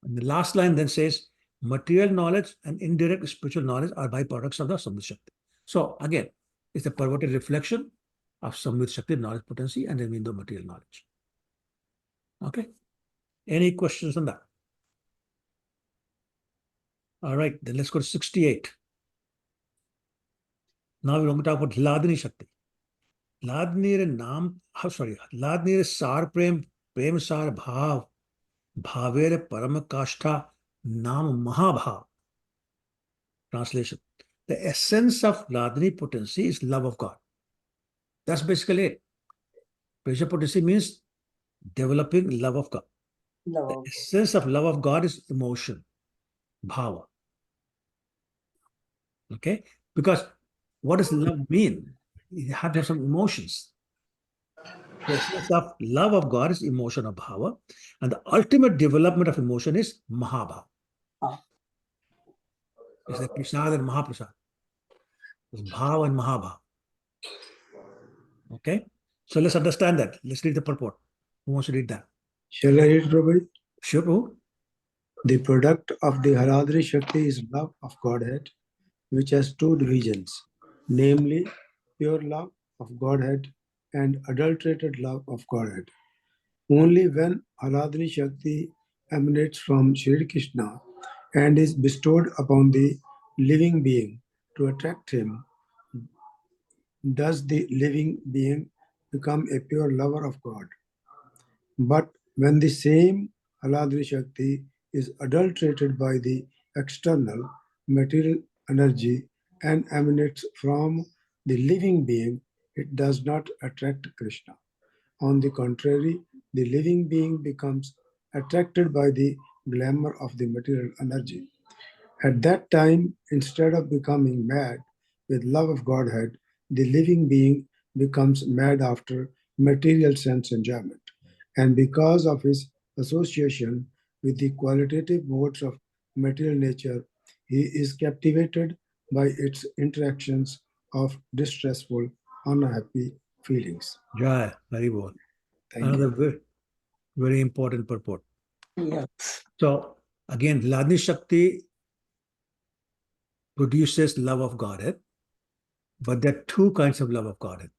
And the last line then says, material knowledge and indirect spiritual knowledge are byproducts of the Samvit Shakti. So again, it's a perverted reflection of Samvit Shakti knowledge potency and then the material knowledge. Okay? Any questions on that? All right, then let's go to 68. Now we're going to talk about Hladini Shakti. Hladini sar prem sar bhav, bhavere paramakashtha nam mahabhav. Translation. The essence of Hladini potency is love of God. That's basically it. Pleasure potency means developing love of God. The essence of love of God is emotion, bhava. Okay? Because what does love mean? You have to have some emotions. The essence of love of God is emotion of bhava, and the ultimate development of emotion is mahabhava. It's like Prasad and Mahaprasad. It's bhava and mahabhava. Okay? So let's understand that. Let's read the purport. Who wants to read that? Shall I read, Prabhupada? Sure, Prabhu. The product of the Hladini Shakti is love of Godhead, which has 2 divisions, namely pure love of Godhead and adulterated love of Godhead. Only when Aladhani Shakti emanates from Sri Krishna and is bestowed upon the living being to attract him, does the living being become a pure lover of God. But when the same Aladhani Shakti is adulterated by the external material energy and emanates from the living being, it does not attract Krishna. On the contrary, the living being becomes attracted by the glamour of the material energy. At that time, instead of becoming mad with love of Godhead, the living being becomes mad after material sense enjoyment. And because of his association with the qualitative modes of material nature, he is captivated by its interactions of distressful, unhappy feelings. Jai, very well. Thank Another you. very, very important purport. Yes. So again, Ladni Shakti produces love of Godhead, but there are two kinds of love of Godhead.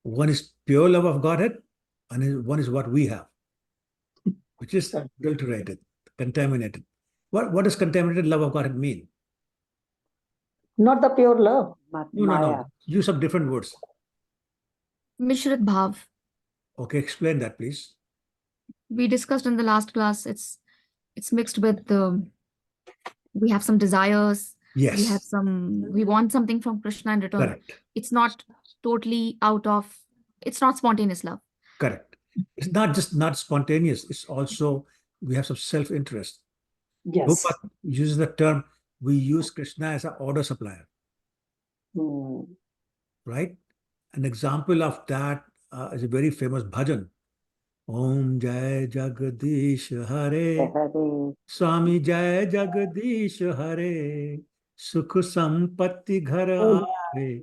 One is pure love of Godhead, and one is what we have, which is adulterated, contaminated. What does contaminated love of Godhead mean? Not the pure love. No. Use some different words. Mishrat Bhav. Okay, explain that, please. We discussed in the last class, it's mixed with we have some desires. Yes. We want something from Krishna in return. Correct. It's not totally it's not spontaneous love. Correct. It's not just not spontaneous, it's also we have some self-interest. Yes. Prabhupada uses the term, we use Krishna as an order supplier. Right? An example of that is a very famous bhajan. Om Jai Jagadish Hare, Swami Jai Jagadish Hare, Sukh Sampatti Ghar Aare,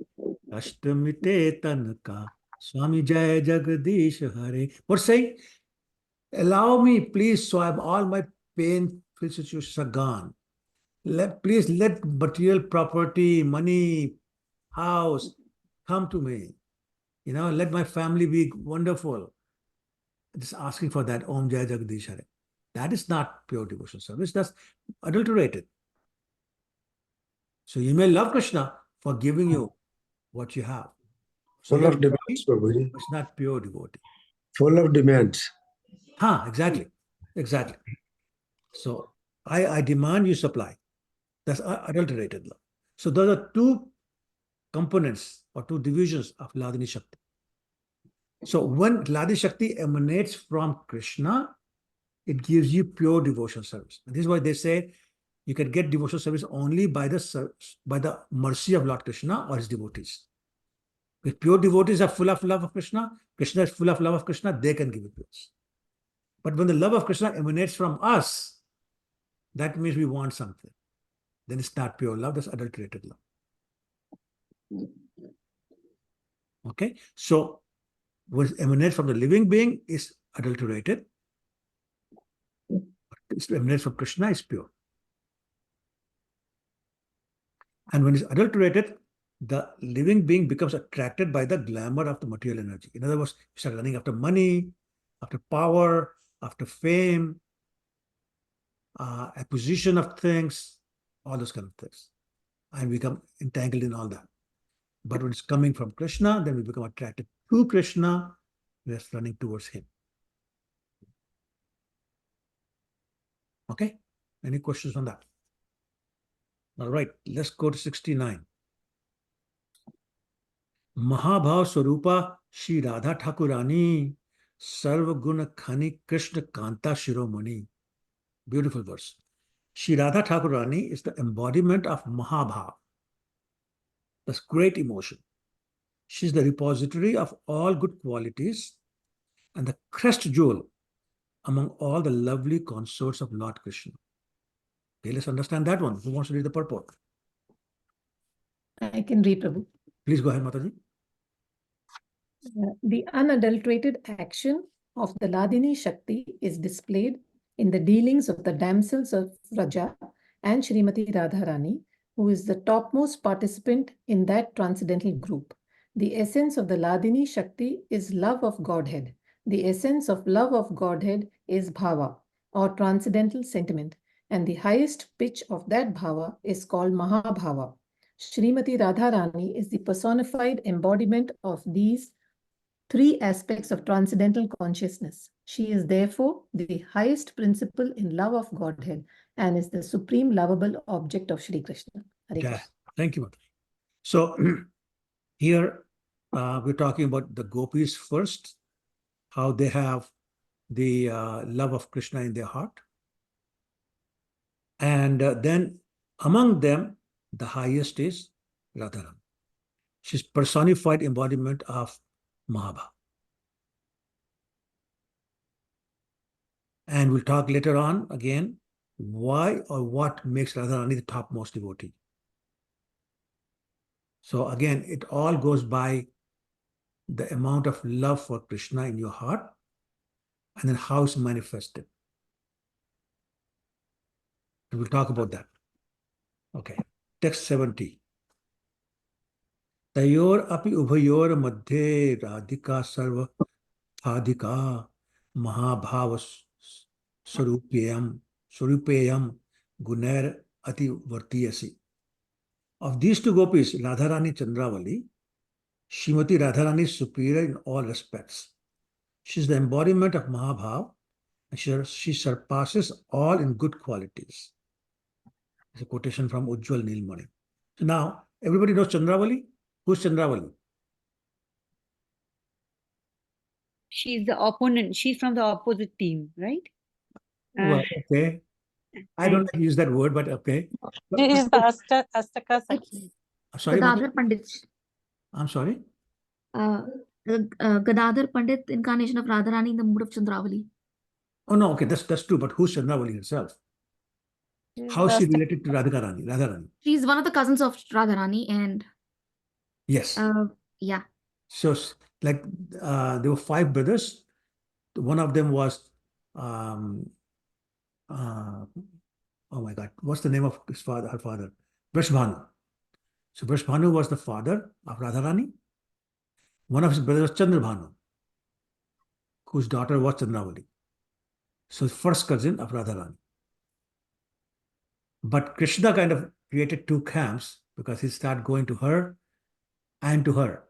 Kashta Mite Tan Ka, Swami Jai Jagadish Hare. What's saying? Allow me, please, so all my painful situations are gone. Please let material property, money, house come to me. Let my family be wonderful. Just asking for that Om Jai Jagadish Hare. That is not pure devotional service. That's adulterated. So you may love Krishna for giving you what you have. So Full of demands, Prabhuji. it's not pure devotee. Full of demands. Exactly. So I demand, you supply. That's adulterated love. So those are two components or two divisions of Ladini Shakti. So when Ladini Shakti emanates from Krishna, it gives you pure devotional service. And this is why they say you can get devotional service only by the mercy of Lord Krishna or his devotees. If pure devotees are full of love of Krishna, Krishna is full of love of Krishna, they can give it to us. But when the love of Krishna emanates from us, that means we want something. Then it's not pure love, that's adulterated love. Okay? So what emanates from the living being is adulterated. It emanates from Krishna is pure. And when it's adulterated, the living being becomes attracted by the glamour of the material energy. In other words, you start running after money, after power, after fame, acquisition of things, all those kind of things. And we become entangled in all that. But when it's coming from Krishna, then we become attracted to Krishna, we're running towards him. Okay? Any questions on that? All right, let's go to 69. Mahabhav Swarupa Shri Radha Rani Sarva Guna Khani Krishna Kanta Shiromani. Beautiful verse. Shri Radha Rani is the embodiment of Mahabhav. That's great emotion. She's the repository of all good qualities and the crest jewel among all the lovely consorts of Lord Krishna. Okay, let's understand that one. Who wants to read the purport? I can read, Prabhu. Please go ahead, Mataji. The unadulterated action of the Ladini Shakti is displayed in the dealings of the damsels of Vraja and Srimati Radha Rani, who is the topmost participant in that transcendental group. The essence of the Ladini Shakti is love of Godhead, The essence of love of Godhead is bhava, or transcendental sentiment, and the highest pitch of that bhava is called Mahabhava. Srimati Radha Rani is the personified embodiment of these three aspects of transcendental consciousness. She is therefore the highest principle in love of Godhead and is the supreme lovable object of Shri Krishna. Hare Yeah, Krishna. thank you, Mother. So here we're talking about the gopis first, how they have the love of Krishna in their heart. And then among them, the highest is Radharani. She's personified embodiment of Mahabhava. And we'll talk later on again why or what makes Radharani the topmost devotee. So again, it all goes by the amount of love for Krishna in your heart and then how it's manifested. And we'll talk about that. Okay. Text 70. Tayor api ubhayor madhye radhika sarva adhika mahabhava sarupeyam guner ati vartiyasi. Of these two gopis, Radharani Chandravali, Srimati Radharani is superior in all respects. She is the embodiment of Mahabhav, and she surpasses all in good qualities. It's a quotation from Ujjwal Nilmani. So now, everybody knows Chandravali? Who's Chandravali? She's the opponent. She's from the opposite team, right? Well, okay. I don't like to use that word, but okay. She is the Astaka Sakhi. Sorry, Gadadhar Pandit. I'm sorry? Gadadhar Pandit, incarnation of Radharani in the mood of Chandravali. Oh, no, okay, that's true, but who's Chandravali herself? How is she related to Radharani? She's one of the cousins of Radharani, and yes. Yeah. So, like, there were 5 brothers. One of them was, oh my God, what's the name of his father? Her father, Vrishbhanu. So Vrishbhanu was the father of Radharani. One of his brothers was Chandrabhanu, whose daughter was Chandravali. So first cousin of Radharani. But Krishna kind of created 2 camps because he started going to her and to her.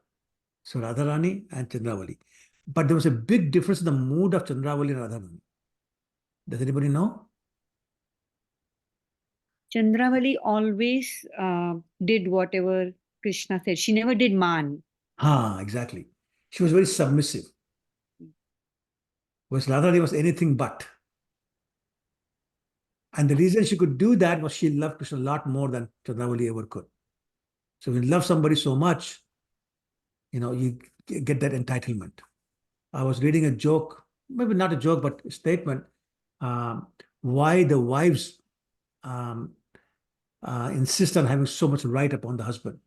So Radharani and Chandravali. But there was a big difference in the mood of Chandravali and Radharani. Does anybody know? Chandravali always did whatever Krishna said. She never did man. Exactly. She was very submissive. Whereas Radharani was anything but. And the reason she could do that was she loved Krishna a lot more than Chandravali ever could. So when you love somebody so much, you get that entitlement. I was reading a joke, maybe not a joke, but a statement, why the wives insist on having so much right upon the husband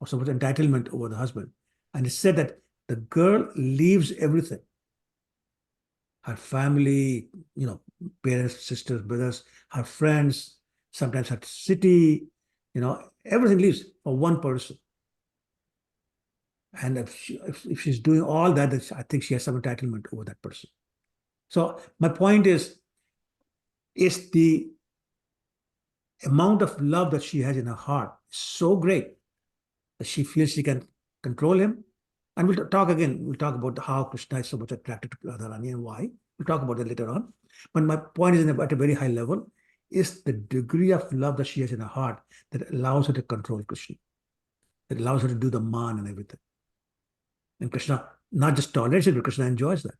or so much entitlement over the husband. And it said that the girl leaves everything. Her family, parents, sisters, brothers, her friends, sometimes her city, everything leaves for one person. And if she's doing all that, I think she has some entitlement over that person. So my point is the amount of love that she has in her heart is so great that she feels she can control him. And we'll talk about how Krishna is so much attracted to Radharani and why. We'll talk about that later on. But my point is at a very high level is the degree of love that she has in her heart that allows her to control Krishna. That allows her to do the man and everything. And Krishna not just tolerates it, but Krishna enjoys that.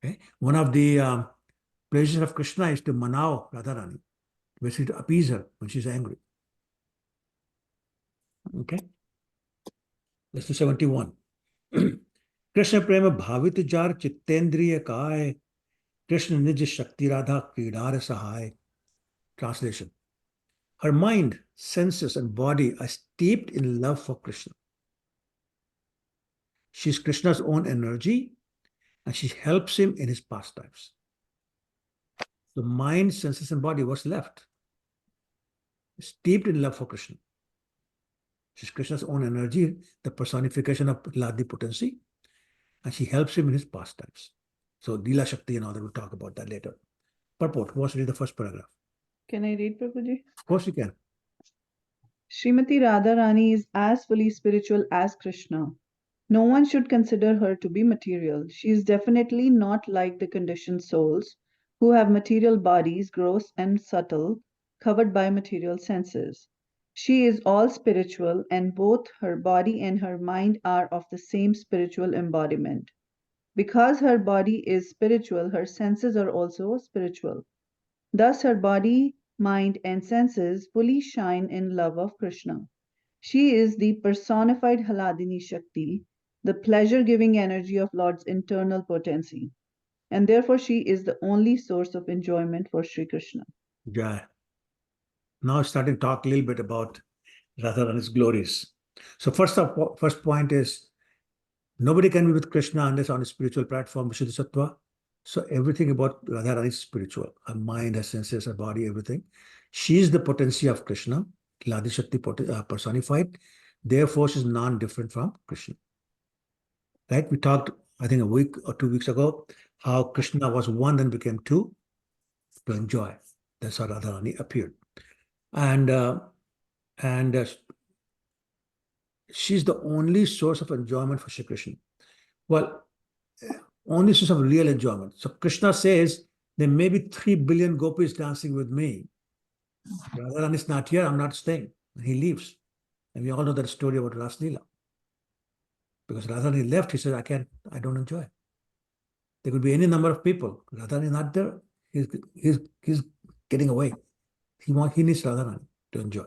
Okay? One of the pleasures of Krishna is to manao Radharani, basically to appease her when she's angry. Okay? Let's do 71. Krishna prema bhavit jar chittendriya काय Krishna nij shakti radha kridar sahai. Translation. Her mind, senses, and body are steeped in love for Krishna. She is Krishna's own energy, and she helps him in his pastimes. The mind, senses, and body, what's left? Steeped in love for Krishna. She's Krishna's own energy, the personification of Ladini potency, and she helps him in his pastimes. So Lila Shakti and all that, we'll talk about that later. Purport, who wants to read the first paragraph? Can I read, Prabhuji? Of course you can. Srimati Radha Rani is as fully spiritual as Krishna. No one should consider her to be material. She is definitely not like the conditioned souls who have material bodies, gross and subtle, covered by material senses. She is all spiritual, and both her body and her mind are of the same spiritual embodiment. Because her body is spiritual, her senses are also spiritual. Thus, her body, mind, and senses fully shine in love of Krishna. She is the personified Haladini Shakti, the pleasure-giving energy of Lord's internal potency, and therefore she is the only source of enjoyment for Sri Krishna. Yeah. Now starting to talk a little bit about Radharani's glories. So first point is, nobody can be with Krishna unless on a spiritual platform, Vishuddha Sattva. So everything about Radharani is spiritual. Her mind, her senses, her body, everything. She is the potency of Krishna, Ladini Shakti personified. Therefore, she is non-different from Krishna. Right? We talked, I think, a week or 2 weeks ago, how Krishna was one, then became two to enjoy. That's how Radharani appeared. And she's the only source of enjoyment for Shri Krishna. Well, only source of real enjoyment. So Krishna says, there may be 3 billion gopis dancing with me. Radharani is not here, I'm not staying. He leaves. And we all know that story about Ras Lila. Because Radharani left, he said, I don't enjoy. There could be any number of people. Radharani is not there. He's getting away. He needs Radharani to enjoy.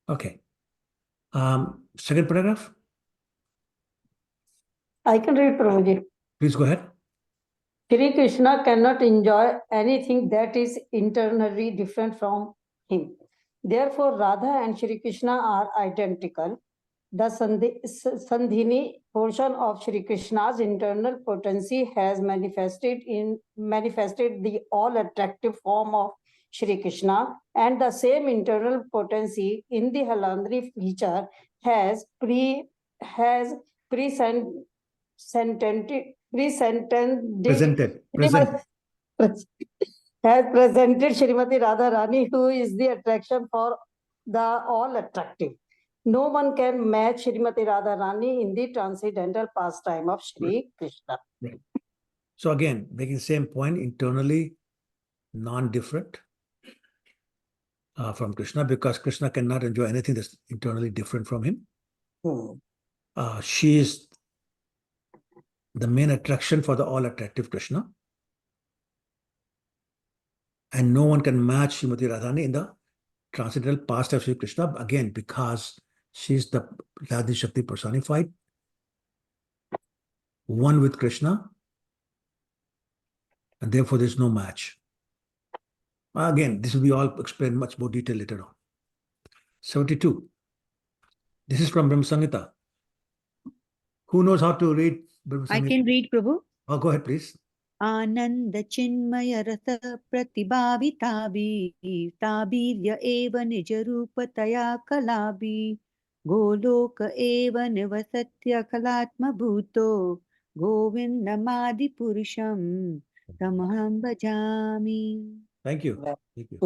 Okay. Second paragraph. I can read, Prabhuji. Please go ahead. Shri Krishna cannot enjoy anything that is internally different from him. Therefore, Radha and Shri Krishna are identical. The Sandhini portion of Shri Krishna's internal potency has manifested the all-attractive form of Shri Krishna, and the same internal potency in the Halandri feature has presented Srimati Radha Rani, who is the attraction for the all attractive. No one can match Srimati Radha Rani in the transcendental pastime of Shri Krishna. Right. So again, making the same point, internally non-different from Krishna, because Krishna cannot enjoy anything that's internally different from him. She is the main attraction for the all-attractive Krishna. And no one can match Srimati Radharani in the transcendental past of Sri Krishna, again, because she's the Ladini Shakti personified, one with Krishna, and therefore there's no match. Again, this will be all explained much more detail later on. 72. This is from Brahma Samhita. Who knows how to read Brahma Samhita? I can read, Prabhu. Oh, go ahead, please. Ananda chinmaya rasa pratibhavitabi tabirya eva nijarupataya kalabi goloka eva nivasatya kalatma bhuto govindamadi purusham tamaham bhajami. Thank you. Thank you.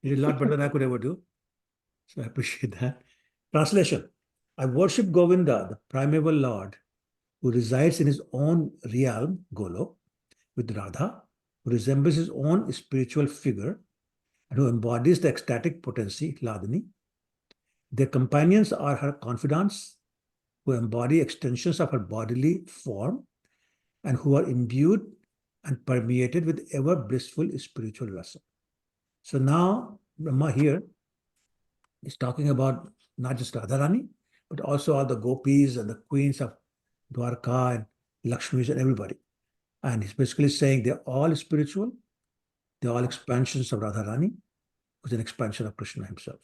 You did a lot better than I could ever do. So I appreciate that. Translation. I worship Govinda, the primeval Lord, who resides in his own realm, Golok, with Radha, who resembles his own spiritual figure and who embodies the ecstatic potency, Ladini. Their companions are her confidants, who embody extensions of her bodily form and who are imbued and permeated with ever blissful spiritual rasa. So now Brahma here is talking about not just Radharani, but also all the gopis and the queens of Dwarka and Lakshmis and everybody. And he's basically saying they're all spiritual, they're all expansions of Radharani, who's an expansion of Krishna himself.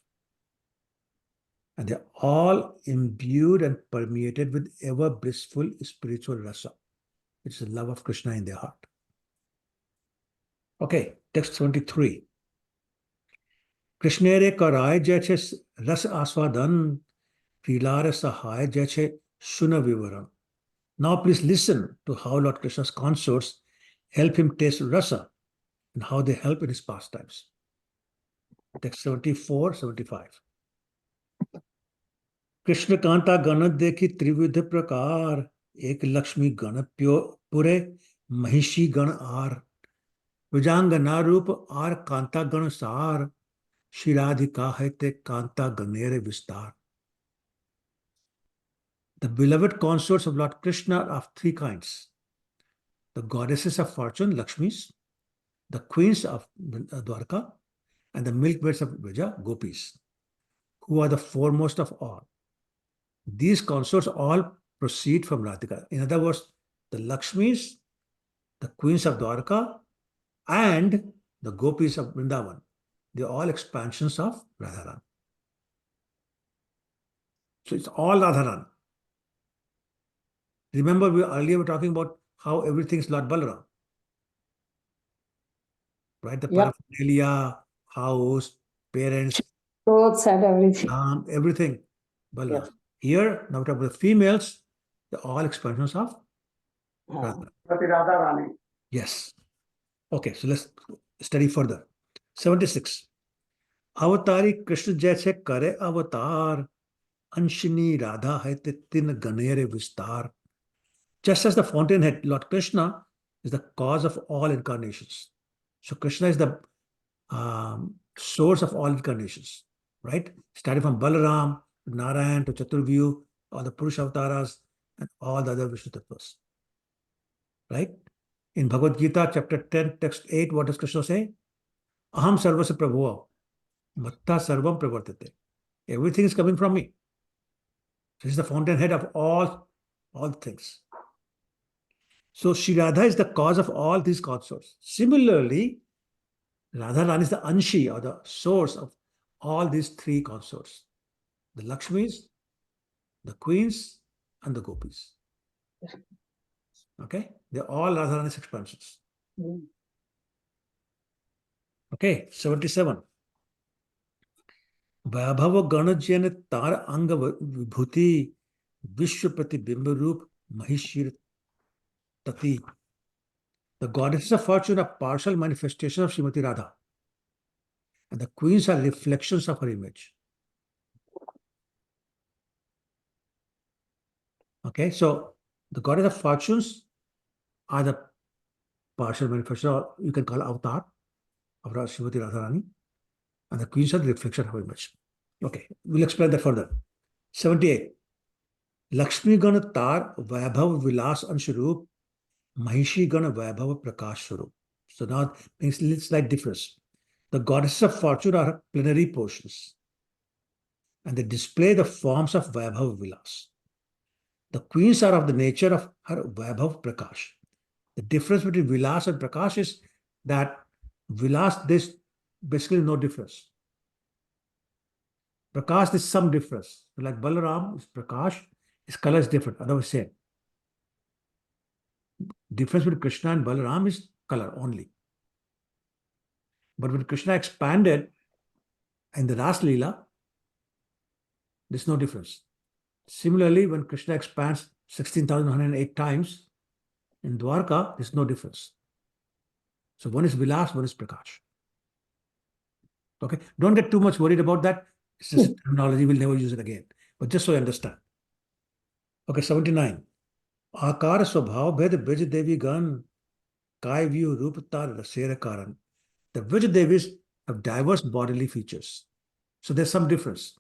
And they're all imbued and permeated with ever blissful spiritual rasa, which is the love of Krishna in their heart. Okay, text 23. Krishnere karai jache ras aswadan Rilara Sahaya Jache Shuna Vivaram. Now please listen to how Lord Krishna's consorts help him taste rasa and how they help in his pastimes. Text 74, 75. Krishna Kanta गण देखी त्रिविध प्रकार एक लक्ष्मी गण पुरे महिषी गण are विजांगना रूप are Kanta गण सार शिराधिका है ते कांता गणेर विस्तार. The beloved consorts of Lord Krishna are of three kinds: the goddesses of fortune, Lakshmis, the queens of Dwarka, and the milkmaids of Vraja, Gopis, who are the foremost of all. These consorts all proceed from Radhika. In other words, the Lakshmis, the queens of Dwarka, and the Gopis of Vrindavan, they are all expansions of Radharan. So it's all Radharan. Remember, we earlier were talking about how everything is Lord Balaram. Right? The paraphernalia, house, parents, Clothes and everything. everything. Balaram. Yes. Here, now we talk about the females, they're all expansions of Radha. Srimati Radha Rani. Yes. Okay, so let's study further. 76. Avatari Krishna jaise kare avatar, Anshini Radha hai te tin ganere vistar. Just as the fountainhead, Lord Krishna is the cause of all incarnations. So Krishna is the source of all incarnations, right? Starting from Balaram to Narayan to Chaturvyu, all the Purusha avatars and all the other Vishnu Tattvas, right? In Bhagavad Gita, chapter 10, text 8, what does Krishna say? Aham sarvasya prabhuva, matta sarvam pravartate. Everything is coming from me. This is the fountainhead of all things. So Shri Radha is the cause of all these consorts. Similarly, Radha Rani is the Anshi, or the source of all these three consorts: the Lakshmis, the queens, and the gopis. Okay? They're all Radha Rani's expansions. Okay, 77. Vaibhava Ganajyan Tar Anga Vibhuti Vishwa Pratibimba Roop Mahishir Tati. The goddesses of fortune are partial manifestations of Srimati Radha, and the queens are reflections of her image. Okay, so the goddess of fortunes are the partial manifestation, or you can call avatar of Srimati Radha Rani, and the queens are the reflection of her image. Okay, we'll explain that further. 78. Lakshmi Gana Tar Vaibhav Vilas Ansharup Mahishi Gana Vaibhav Prakash Swarup. So now things a slight difference. The goddesses of fortune are plenary portions, and they display the forms of Vaibhav Vilas. The queens are of the nature of her Vaibhav Prakash. The difference between Vilas and Prakash is that Vilas, there's basically no difference. Prakash, there's some difference. Like Balaram is Prakash, his color is different, otherwise same. Difference between Krishna and Balaram is color only. But when Krishna expanded in the Ras Lila, there's no difference. Similarly, when Krishna expands 16,108 times in Dwarka, there's no difference. So one is Vilas, one is Prakash. Okay, don't get too much worried about that. It's just terminology, we'll never use it again. But just so you understand. Okay, 79. Akar Swabhav Bhed Bij Devi Gan Kai View Rupatar Rasera Karan. The Bij Devis have diverse bodily features. So there's some difference.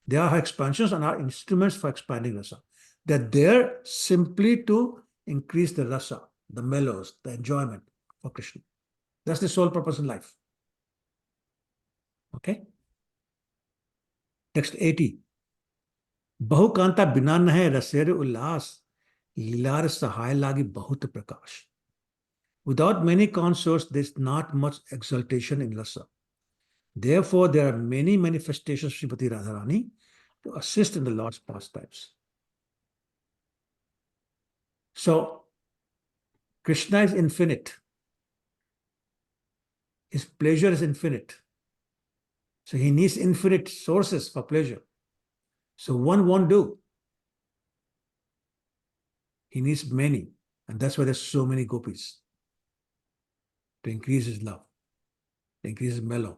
They are expansions and are instruments for expanding rasa. They're there simply to increase the rasa, the mellows, the enjoyment for Krishna. That's the sole purpose in life. Okay? Text 80. Bahukanta binan hai rasere ullas, lilar sahai lagi bahut prakash. Without many consorts, there's not much exaltation in rasa. Therefore, there are many manifestations of Srimati Radharani to assist in the Lord's pastimes. So, Krishna is infinite. His pleasure is infinite. So he needs infinite sources for pleasure. So one won't do. He needs many. And that's why there's so many gopis. To increase his love, to increase his mellow,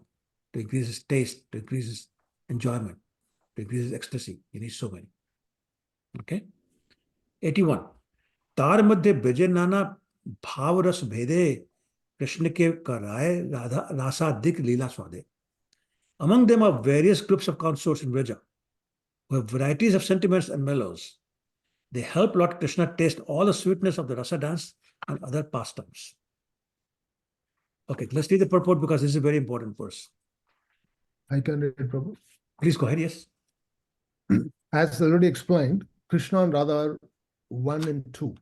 to increase his taste, to increase his enjoyment, to increase his ecstasy. He needs so many. Okay? 81. तार मध्य ब्रजे नाना भाव रस भेदे कृष्ण के कराए राधा रासादिक लीला स्वादे. Among them are various groups of consorts in Vraja who have varieties of sentiments and mellows. They help Lord Krishna taste all the sweetness of the rasa dance and other pastimes. Okay, let's read the purport because this is a very important verse. I can read it, Prabhu. Please go ahead, yes. As already explained, Krishna and Radha are one and two.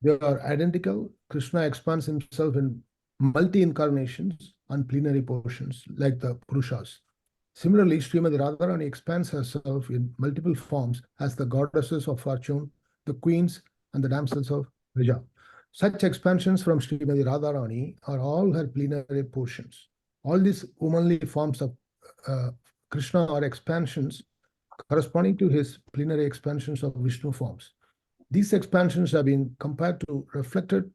They are identical. Krishna expands himself in multi-incarnations on plenary portions like the Purushas. Similarly, Srimati Radha Rani expands herself in multiple forms as the goddesses of fortune, the queens, and the damsels of Vrija. Such expansions from Srimati Radha Rani are all her plenary portions. All these womanly forms of Krishna are expansions corresponding to his plenary expansions of Vishnu forms. These expansions have been compared to reflected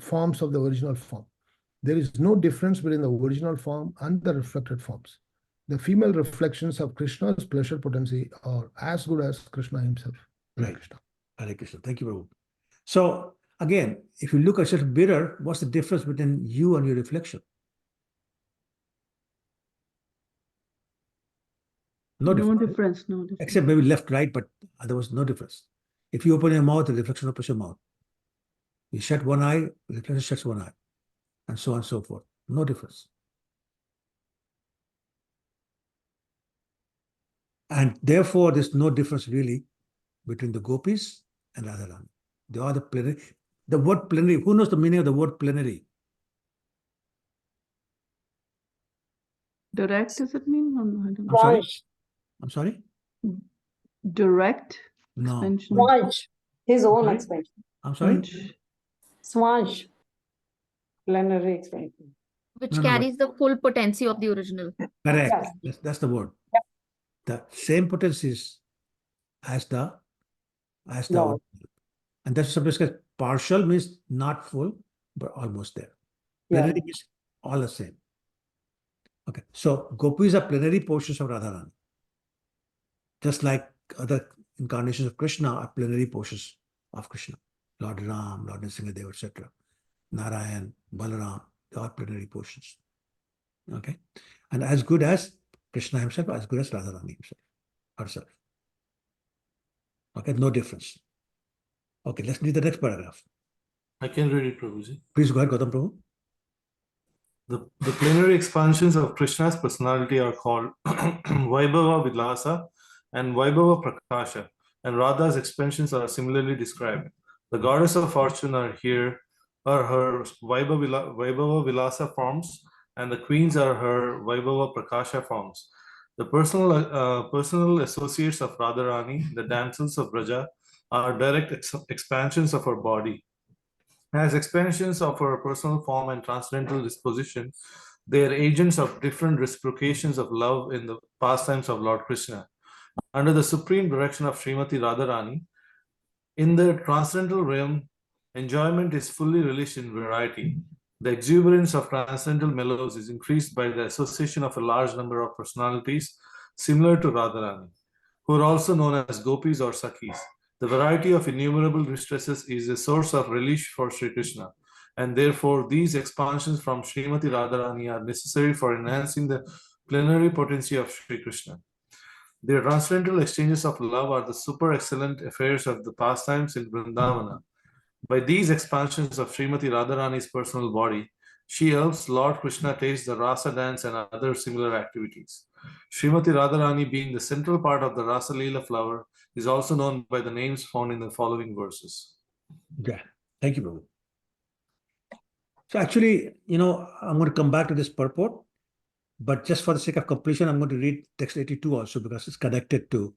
forms of the original form. There is no difference between the original form and the reflected forms. The female reflections of Krishna's pleasure potency are as good as Krishna himself. Right. Hare Krishna. Thank you, Prabhu. So, again, if you look at a mirror, what's the difference between you and your reflection? No difference. No difference. Except maybe left, right, but otherwise no difference. If you open your mouth, the reflection opens your mouth. You shut one eye, the reflection shuts one eye, and so on and so forth. No difference. And therefore, there's no difference really between the gopis and Radharani. They are the plenary. The word plenary, who knows the meaning of the word plenary? Direct, does it mean? I don't know. I'm sorry? I'm sorry? Direct No. expansion. Swanch, his own Sorry? expansion. I'm sorry? Swanch, plenary expansion. Which No, carries the full potency of the original. Correct. That's the word. The same potencies as the Lord. and that's sometimes called partial means not full, but almost there. Plenary means all the same. Okay. So gopis are plenary portions of Radharani. Just like other incarnations of Krishna are plenary portions of Krishna. Lord Ram, Lord Nrsimhadev, etc. Narayan, Balaram, they are plenary portions. Okay. And as good as Krishna himself, as good as Radharani herself. Okay, no difference. Okay, let's read the next paragraph. I can read it, Prabhuji. Please go ahead, Gautam Prabhu. The plenary expansions of Krishna's personality are called Vaibhava Vilasa and Vaibhava Prakasha, and Radha's expansions are similarly described. The goddess of fortune are her Vaibhava Vilasa forms, and the queens are her Vaibhava Prakasha forms. The personal associates of Radharani, the damsels of Vraja, are direct expansions of her body. As expansions of her personal form and transcendental disposition, they are agents of different reciprocations of love in the pastimes of Lord Krishna. Under the supreme direction of Srimati Radha Rani, in the transcendental realm, enjoyment is fully relished in variety. The exuberance of transcendental mellows is increased by the association of a large number of personalities similar to Radharani, who are also known as gopis or sakhis. The variety of innumerable distresses is a source of relish for Sri Krishna, and therefore these expansions from Srimati Radharani are necessary for enhancing the plenary potency of Sri Krishna. Their transcendental exchanges of love are the super excellent affairs of the pastimes in Vrindavana. By these expansions of Srimati Radharani's personal body, she helps Lord Krishna taste the rasa dance and other similar activities. Srimati Radharani, being the central part of the Rasa Lila flower, is also known by the names found in the following verses. Yeah, thank you, Prabhu. So actually, I'm going to come back to this purport, but just for the sake of completion, I'm going to read text 82 also because it's connected to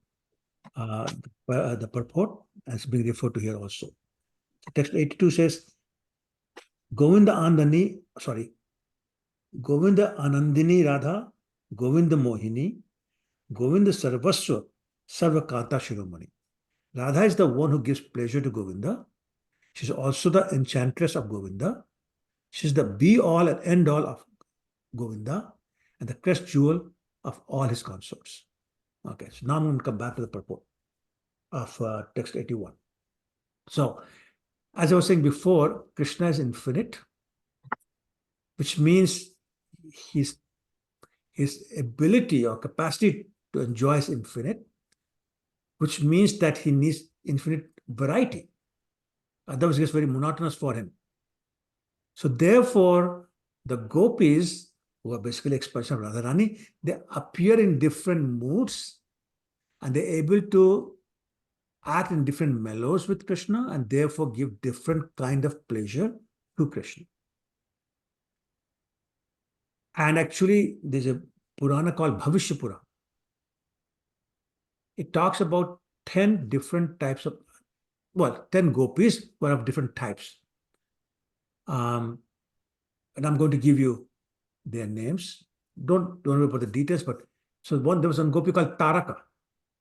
the purport and it's being referred to here also. So text 82 says, Govinda Anandini Radha, Govinda Mohini, Govinda Sarvaswa, Sarvakanta Shiromani. Radha is the one who gives pleasure to Govinda. She's also the enchantress of Govinda. She's the be-all and end-all of Govinda and the crest jewel of all his consorts. Okay, so now I'm going to come back to the purport of text 81. So, as I was saying before, Krishna is infinite, which means his ability or capacity to enjoy is infinite, which means that he needs infinite variety. Otherwise, it gets very monotonous for him. So therefore, the gopis, who are basically expression of Radharani, they appear in different moods and they're able to act in different mellows with Krishna and therefore give different kind of pleasure to Krishna. And actually, there's a Purana called Bhavishya Purana. It talks about 10 different types of, 10 gopis who are of different types. And I'm going to give you their names. Don't worry about the details, but so there was one gopi called Taraka.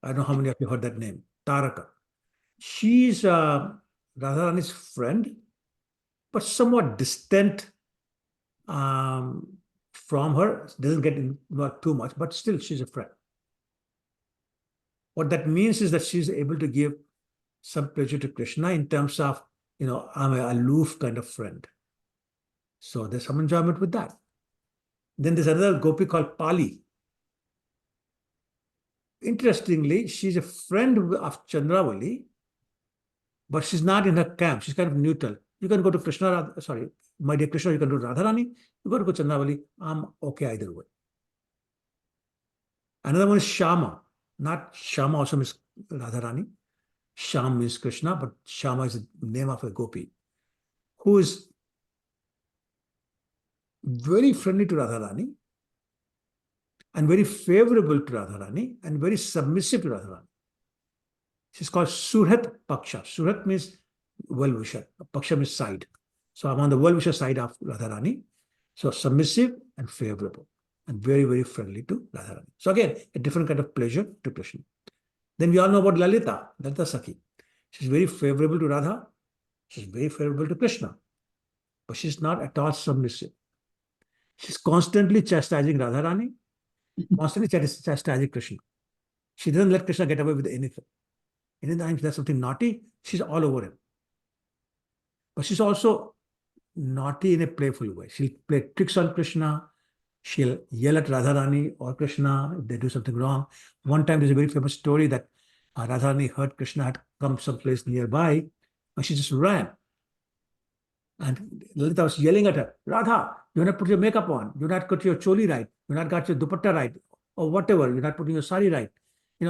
I don't know how many of you heard that name, Taraka. She's Radharani's friend, but somewhat distant from her. Doesn't get involved too much, but still she's a friend. What that means is that she's able to give some pleasure to Krishna in terms of, I'm an aloof kind of friend. So there's some enjoyment with that. Then there's another gopi called Pali. Interestingly, she's a friend of Chandravali, but she's not in her camp. She's kind of neutral. You can go to Krishna, my dear Krishna, you can do Radharani. You got to go to Chandravali. I'm okay either way. Another one is Shama. Not Shama also means Radharani. Sham means Krishna, but Shama is the name of a gopi who is very friendly to Radharani and very favorable to Radharani and very submissive to Radharani. She's called Surhat Paksha. Surhat means well-wisher. Paksha means side. So I'm on the well-wisher side of Radharani. So submissive and favorable and very, very friendly to Radharani. So again, a different kind of pleasure to Krishna. Then we all know about Lalita Sakhi. She's very favorable to Radha. She's very favorable to Krishna. But she's not at all submissive. She's constantly chastising Radharani, constantly chastising Krishna. She doesn't let Krishna get away with anything. Anytime there's something naughty, she's all over him. But she's also naughty in a playful way. She'll play tricks on Krishna. She'll yell at Radharani or Krishna if they do something wrong. One time there's a very famous story that Radharani heard Krishna had come someplace nearby and she just ran. And Lalita was yelling at her, Radha, you're not put your makeup on. You're not got your choli right. You're not got your dupatta right. Or whatever. You're not putting your sari right.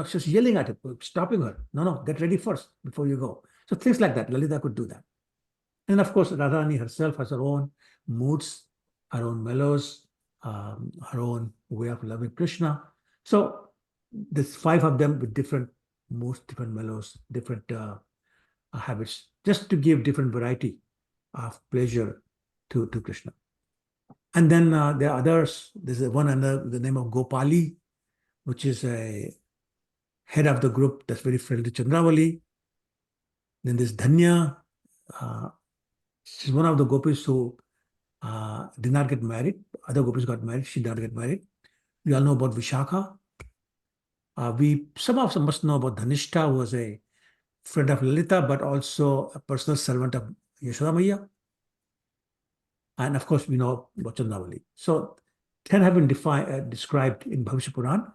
She's yelling at her, stopping her. No, get ready first before you go. So things like that. Lalita could do that. And of course, Radharani herself has her own moods, her own mellows, her own way of loving Krishna. So there's 5 of them with different moods, different mellows, different habits, just to give different variety of pleasure to Krishna. And then there are others. There's one under the name of Gopali, which is a head of the group that's very friendly to Chandravali. Then there's Dhanya. She's one of the gopis who did not get married. Other gopis got married. She did not get married. We all know about Vishakha. Some of us must know about Dhanishta, who was a friend of Lalita, but also a personal servant of Yashoda Maiya. And of course, we know about Chandravali. So 10 have been described in Bhavishya Purana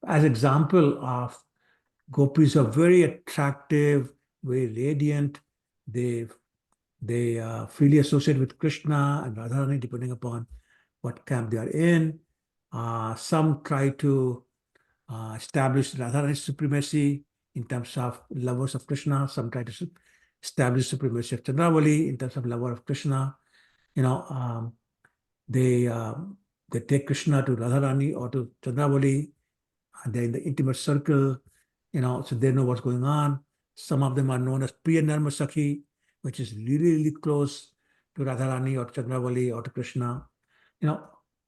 as example of gopis who are very attractive, very radiant. They freely associate with Krishna and Radharani depending upon what camp they are in. Some try to establish Radharani's supremacy in terms of lovers of Krishna. Some try to establish supremacy of Chandravali in terms of lover of Krishna. They take Krishna to Radharani or to Chandravali, and they're in the intimate circle, so they know what's going on. Some of them are known as Priya Narma Sakhi, which is really, really close to Radharani or Chandravali or to Krishna.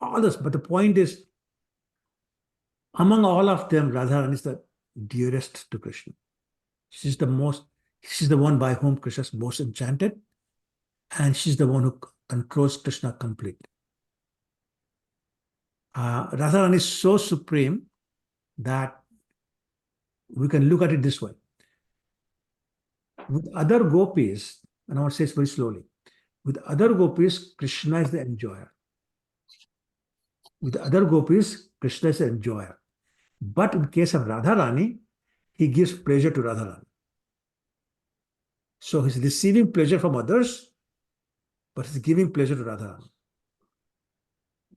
All this. But the point is, among all of them, Radharani is the dearest to Krishna. She's the one by whom Krishna is most enchanted, and she's the one who controls Krishna completely. Radha Rani is so supreme that we can look at it this way. With other gopis, and I want to say this very slowly, with other gopis, Krishna is the enjoyer. With other gopis, Krishna is the enjoyer. But in case of Radha Rani, he gives pleasure to Radha Rani. So he's receiving pleasure from others, but he's giving pleasure to Radha Rani.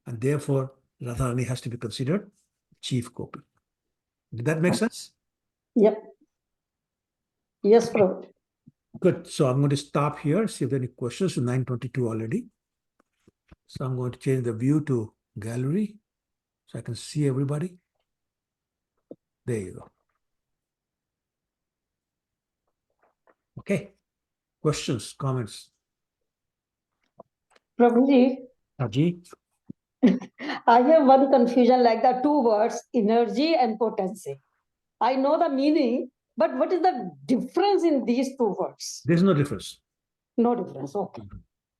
And therefore, Radha Rani has to be considered chief gopi. Did that make sense? Yep. Yes, Prabhu. Good. So I'm going to stop here, see if there are any questions. 9:22 already. So I'm going to change the view to gallery so I can see everybody. There you go. Okay. Questions, comments? Prabhuji, Aji? I have one confusion like the two words, energy and potency. I know the meaning, but what is the difference in these two words? There's no difference. No difference. Okay.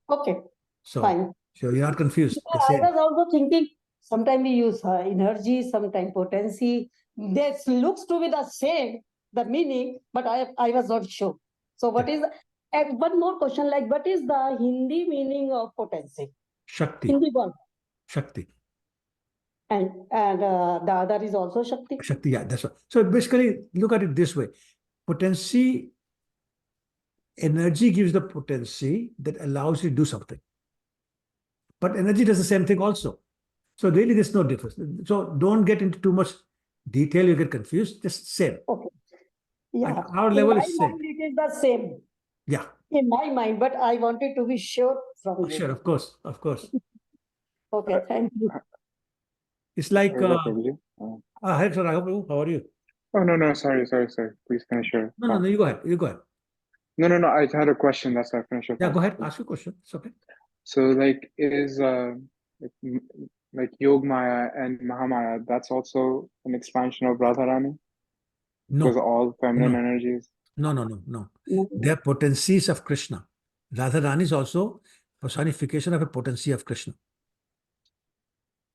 Okay. So, Fine. so you're not confused. The I same. was also thinking, sometimes we use energy, sometimes potency. This looks to be the same, the meaning, but I was not sure. So what is, and one more question, like what is the Hindi meaning of potency? Shakti. Hindi word. Shakti. And the other is also Shakti? Shakti, yeah, that's right. So basically, look at it this way. Potency, energy gives the potency that allows you to do something. But energy does the same thing also. So really, there's no difference. So don't get into too much detail, you get confused. Just same. Okay. Yeah. At our level is same. It is the same. Yeah. In my mind, but I wanted to be sure from you. Sure, of course, of course. Okay, thank you. It's like, Hello, hi, sir, how are you? Oh, no, sorry. Please finish your No, you go ahead. You go ahead. No, I had a question. That's why I finished your Yeah, thought. go ahead. Ask your question. It's okay. So, like, is like Yog Maya and Mahamaya, that's also an expansion of Radharani? No. Because all feminine energies? No. They're potencies of Krishna. Radharani is also personification of a potency of Krishna.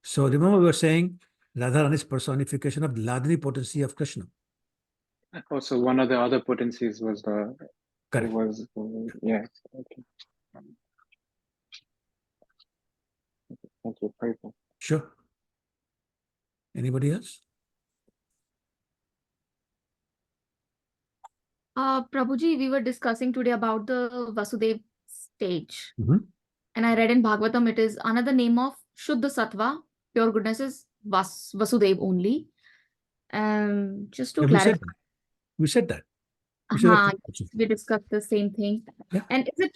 So remember we were saying Radharani is personification of the Ladini potency of Krishna. Oh, so one of the other potencies was the... Correct. Yeah, okay. Thank you. Perfect. Sure. Anybody else? Prabhuji, we were discussing today about the Vasudev stage. Mm-hmm. And I read in Bhagavatam, it is another name of Shuddha Sattva. Pure goodness is Vasudev only. Just to clarify. We said that. We discussed the same thing. Yeah. And is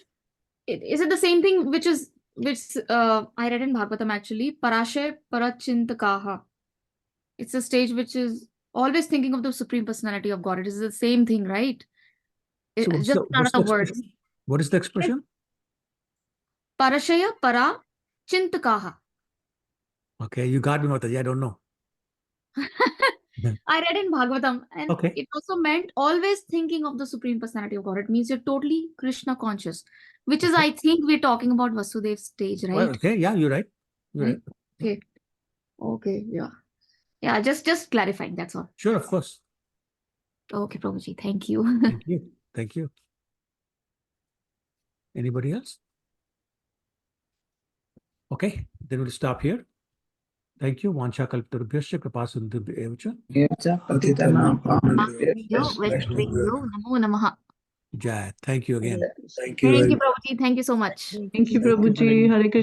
it the same thing which I read in Bhagavatam actually? Parashay Parachintakaha. It's a stage which is always thinking of the Supreme Personality of God. It is the same thing, right? So It's just another word. What is the expression? Parashaya Para Chintakaha. Okay, you got me, Mataji. I don't know. I read in Bhagavatam, and it also meant always thinking of the Supreme Personality of God. It means you're totally Krishna conscious, which is, I think, we're talking about Vasudev's stage, right? Well, okay, yeah, you're right. You're right. Okay, yeah. Yeah, just clarifying, that's all. Sure, of course. Okay, Prabhuji, thank you. Thank you. Anybody else? Okay, then we'll stop here. Thank you. Vancha kalptarubhyasya kripasindubhyeva Namo Namaha. Jai. Thank you again. Thank you, Prabhuji. Thank you so much. Thank you, Prabhuji. Hare Krishna.